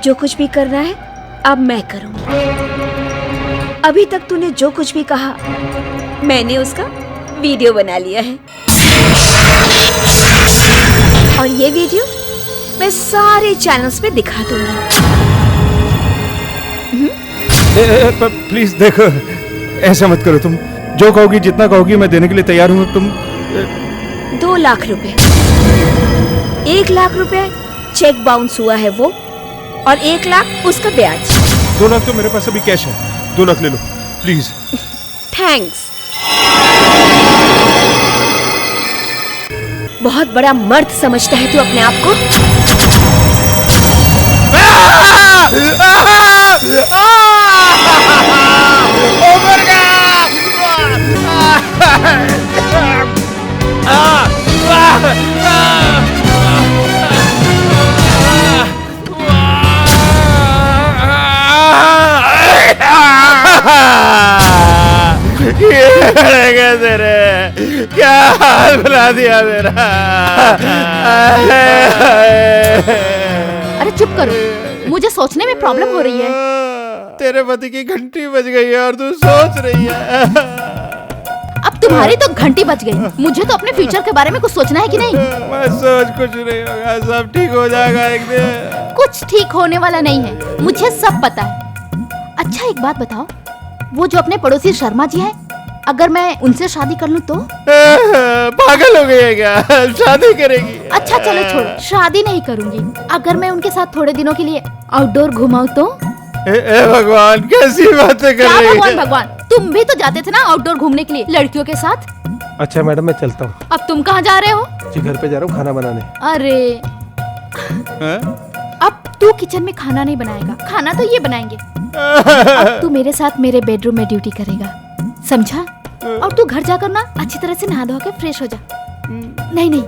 जो कुछ भी करना है अब मैं करूंगी। अभी तक तूने जो कुछ भी कहा मैंने उसका वीडियो बना लिया है, और ये वीडियो मैं सारे चैनल्स पे दिखा दूंगी। प्लीज देखो, ऐसा मत करो। तुम जो कहोगी, जितना कहोगी मैं देने के लिए तैयार हूँ। तुम 2 लाख रुपए। 1 लाख रुपए चेक बाउंस हुआ है वो, और 1 लाख उसका ब्याज। 2 लाख तो मेरे पास अभी कैश है। 2 लाख ले लो प्लीज। थैंक्स। बहुत बड़ा मर्द समझता है तू अपने आप को। तेरे क्या हाल बना दिया मेरा। अरे चुप करो, मुझे सोचने में प्रॉब्लम हो रही है। तेरे पति की घंटी बज गई है और तू सोच रही है। अब तुम्हारी तो घंटी बज गई, मुझे तो अपने फ्यूचर के बारे में कुछ सोचना है कि नहीं? मैं सोच कुछ नहीं होगा, सब ठीक हो जाएगा एक दिन। कुछ ठीक होने वाला नहीं है, मुझे सब पता है। अच्छा एक बात बताओ, वो जो अपने पड़ोसी शर्मा जी हैं, अगर मैं उनसे शादी कर लूं तो? पागल हो गई है क्या? शादी करेगी? अच्छा चलो छोड़ो, शादी नहीं करूंगी। अगर मैं उनके साथ थोड़े दिनों के लिए आउटडोर घुमाऊं तो? भगवान, कैसी बातें कर रही है? भगवान भगवान, तुम भी तो जाते थे ना आउटडोर घूमने के लिए लड़कियों के साथ। अच्छा मैडम, मैं चलता हूँ। अब तुम कहाँ जा रहे हो? जी घर पे जा रहा हूँ खाना बनाने। अरे अब तू किचन में खाना नहीं बनाएगा, खाना तो ये बनाएंगे। अब तू मेरे साथ मेरे बेडरूम में ड्यूटी करेगा, समझा? और तू घर जाकर ना अच्छी तरह से नहा धो के फ्रेश हो जा। नहीं नहीं,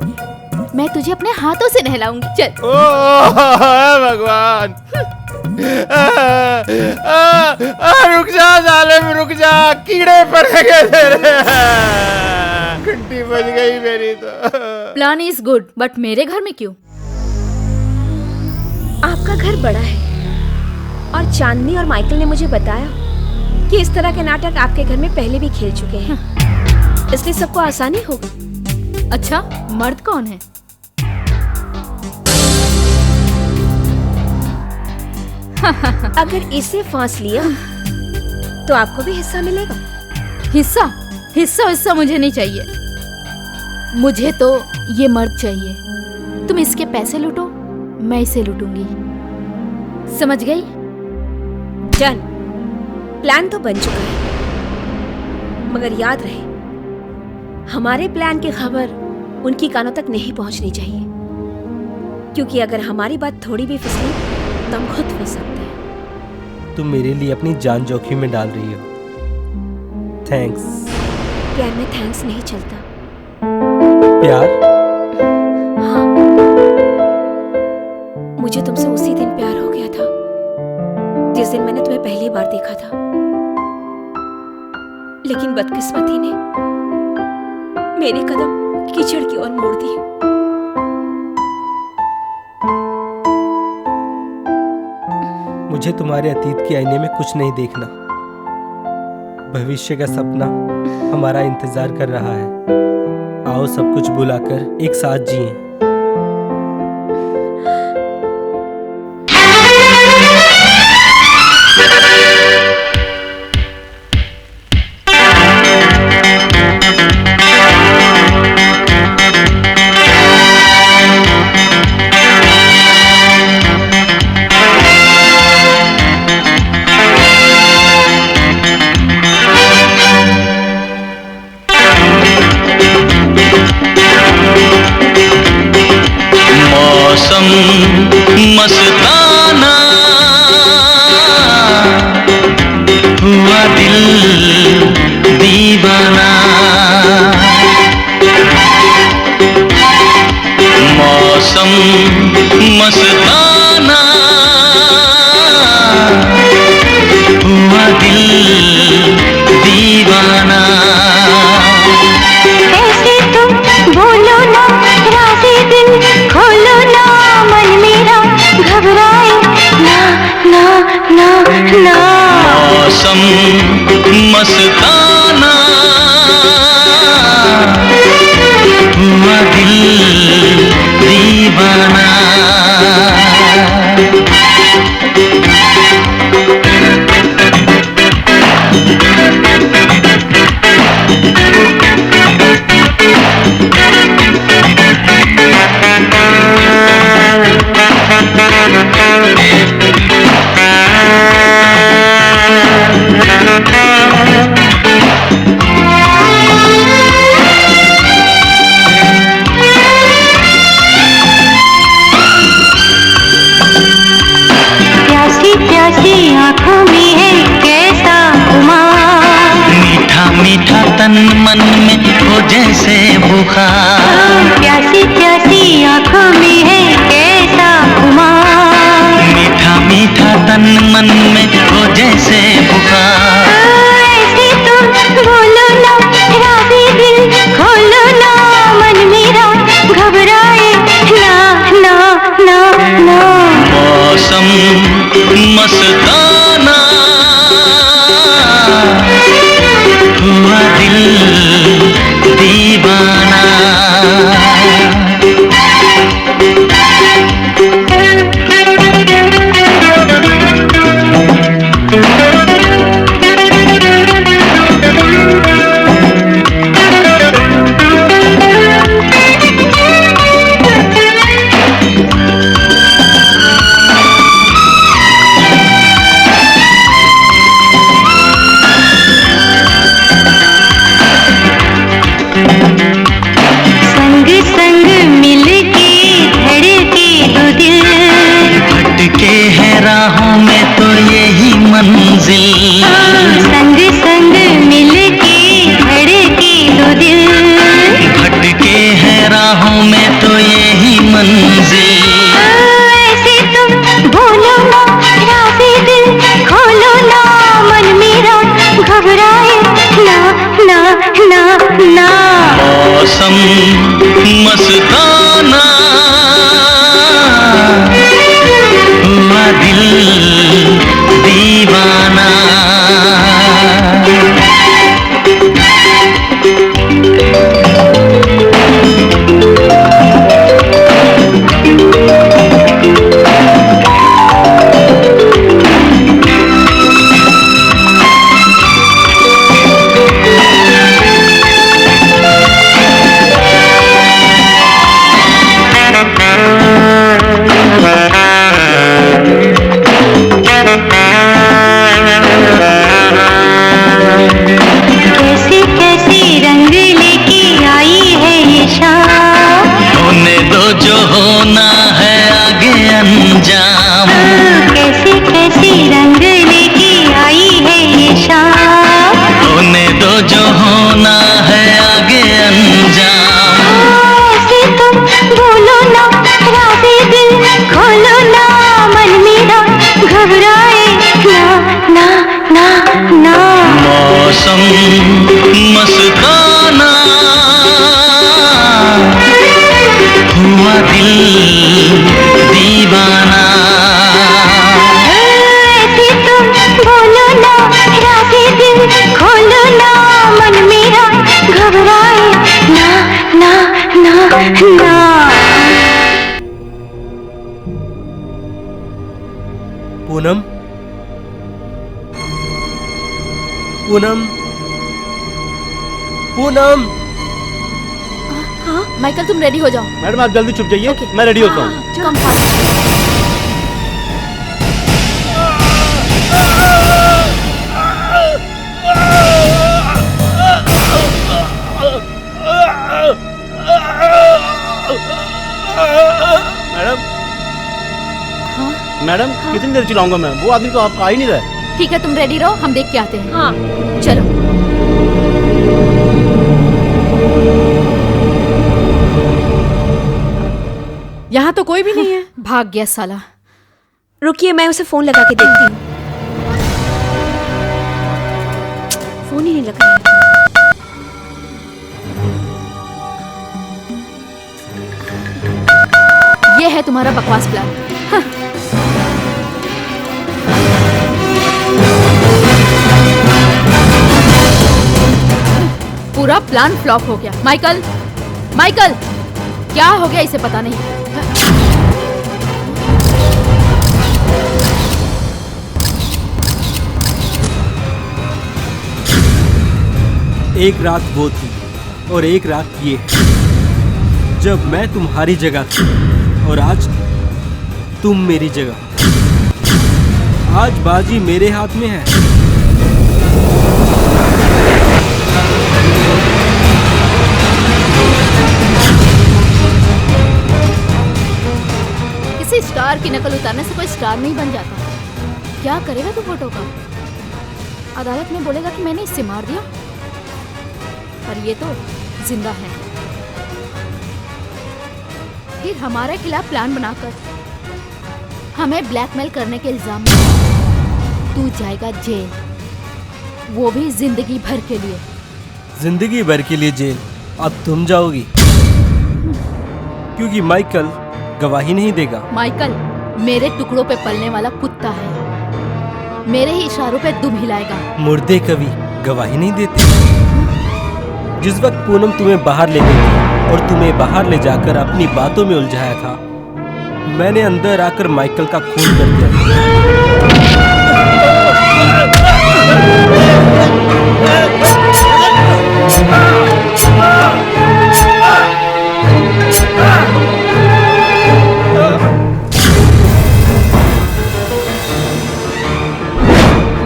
मैं तुझे अपने हाथों से नहलाऊंगी। चल। भगवान, रुक जा जालिम, रुक जा, कीड़े पड़ गए तेरे। घंटी बज गई मेरी तो। प्लान इज गुड, बट मेरे घर में क्यों? आपका घर बड़ा है, और चांदनी और माइकल ने मुझे बताया कि इस तरह के नाटक आपके घर में पहले भी खेल चुके हैं, इसलिए सबको आसानी होगी। अच्छा, मर्द कौन है? अगर इसे फांस लिया तो आपको भी हिस्सा मिलेगा। हिस्सा? हिस्सा मुझे नहीं चाहिए, मुझे तो ये मर्द चाहिए। तुम इसके पैसे लूटो, मैं इसे लूटूंगी, समझ गई? डन। प्लान तो बन चुका है, मगर याद रहे हमारे प्लान की खबर उनकी कानों तक नहीं पहुंचनी चाहिए, क्योंकि अगर हमारी बात थोड़ी भी फिसली तुम खुद फंस सकते हैं। तुम मेरे लिए अपनी जान जोखिम में डाल रही हो। थैंक्स। प्यार में थैंक्स नहीं चलता। प्यार? हाँ, मुझे तुमसे उसी दिन प्यार हो गया था जिस दिन मैंने तुम्हें पहली बार देखा था। लेकिन बदकिस्मती ने मेरे कदम कीचड़ की ओर मोड़ दिए। मुझे तुम्हारे अतीत के आईने में कुछ नहीं देखना। भविष्य का सपना हमारा इंतजार कर रहा है। आओ सब कुछ भुलाकर एक साथ जिएं। मस्ताना हुआ दिल दीवाना, मौसम मस्ताना हुआ दिल दीवाना। ऐसे तुम बोलो ना राज़ी दिल खोलो ना, मन मेरा घबराए ना ना ना ना। मौसम मस्ताना हुआ दिल दीवाना। प्यासी प्यासी आँखों में है कैसा खुमार, मीठा मीठा तन मन में हो जैसे बुखार। प्यासी प्यासी आँखों में है कैसा खुमार, मीठा मीठा तन मन में हो जैसे बुखार। ऐसे तुम बोलो ना राज़ी दिल खोलो ना, मन मेरा घबराए ना ना ना ना। मौसम मस्ताना हुआ दिल दीवाना। संग संग मिलके धड़के दो दिल, भटके हैं राहों में तो यही मंजिल। संग संग मिलके धड़के दो दिल, भटके हैं राहों में तो यही मंजिल। ऐसे तुम बोलो ना राज़ी दिल खोलो ना, मन मेरा घबराए ना ना ना ना। मौसम मस्ताना हुआ दिल दीवाना। घबराए ना ना ना ना। मौसम मस्ताना हुआ दिल दीवाना। ऐसे तुम बोलो ना राज़ी दिल खोलो ना मन मेरा घबराए ना ना ना ना। पूनम, पूनम, पूनम। हाँ माइकल, तुम रेडी हो जाओ। मैडम आप जल्दी छुप जाइए, मैं रेडी होता हूँ। Come fast. मैडम मैडम कितनी देर चिल्लाऊंगा मैं, वो आदमी तो आप आ ही नहीं रहा। ठीक है, तुम रेडी रहो, हम देख के आते हैं। हाँ चलो। यहाँ तो कोई भी नहीं है। भाग गया साला। रुकिए, मैं उसे फोन लगा के देखती हूँ। फोन ही नहीं लग रहा। ये है तुम्हारा बकवास प्लान। हाँ। पूरा प्लान फ्लॉप हो गया। माइकल, माइकल, क्या हो गया इसे पता नहीं। एक रात वो थी और एक रात ये है जब मैं तुम्हारी जगह थी और आज तुम मेरी जगह। आज बाजी मेरे हाथ में है। किसी स्टार की नकल उतारने से कोई स्टार नहीं बन जाता। क्या करेगा तू फोटो का? अदालत में बोलेगा कि मैंने इससे मार दिया, पर ये तो जिंदा है। फिर हमारे खिलाफ प्लान बनाकर हमें ब्लैकमेल करने के इल्जाम में तू जाएगा जेल, वो भी जिंदगी भर के लिए। जिंदगी भर के लिए जेल? अब तुम जाओगी, क्योंकि माइकल गवाही नहीं देगा। माइकल मेरे टुकड़ों पे पलने वाला कुत्ता है, मेरे ही इशारों पे दुम हिलाएगा। मुर्दे कभी गवाही नहीं देते। जिस वक्त पूनम तुम्हें बाहर ले गई थी और तुम्हें बाहर ले जाकर अपनी बातों में उलझाया था, मैंने अंदर आकर माइकल का खून कर दिया।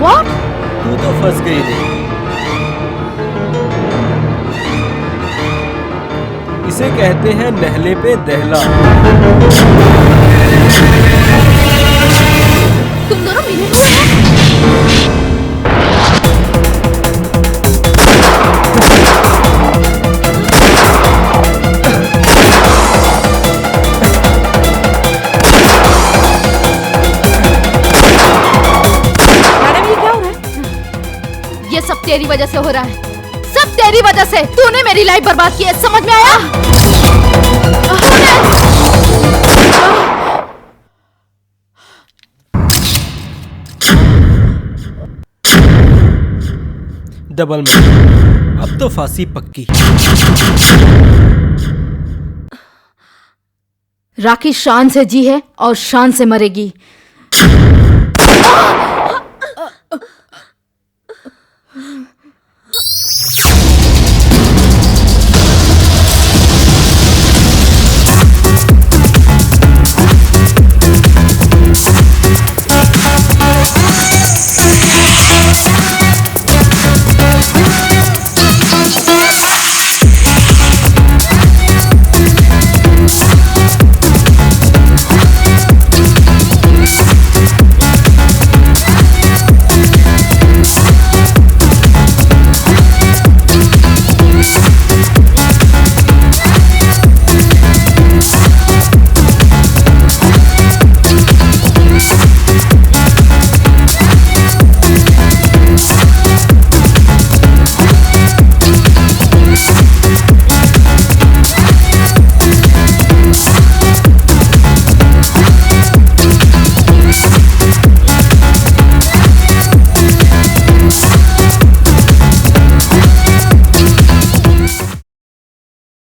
What? तू तो फंस गई थी। इसे कहते हैं नहले पे दहला। तुम दोनों मिले हुए हो? मैडम ये क्या हो रहा है? ये सब तेरी वजह से हो रहा है, सब तेरी वजह से। तूने मेरी लाइफ बर्बाद की है, समझ में आया? डबल में अब तो फांसी पक्की। राखी शान से जी है और शान से मरेगी।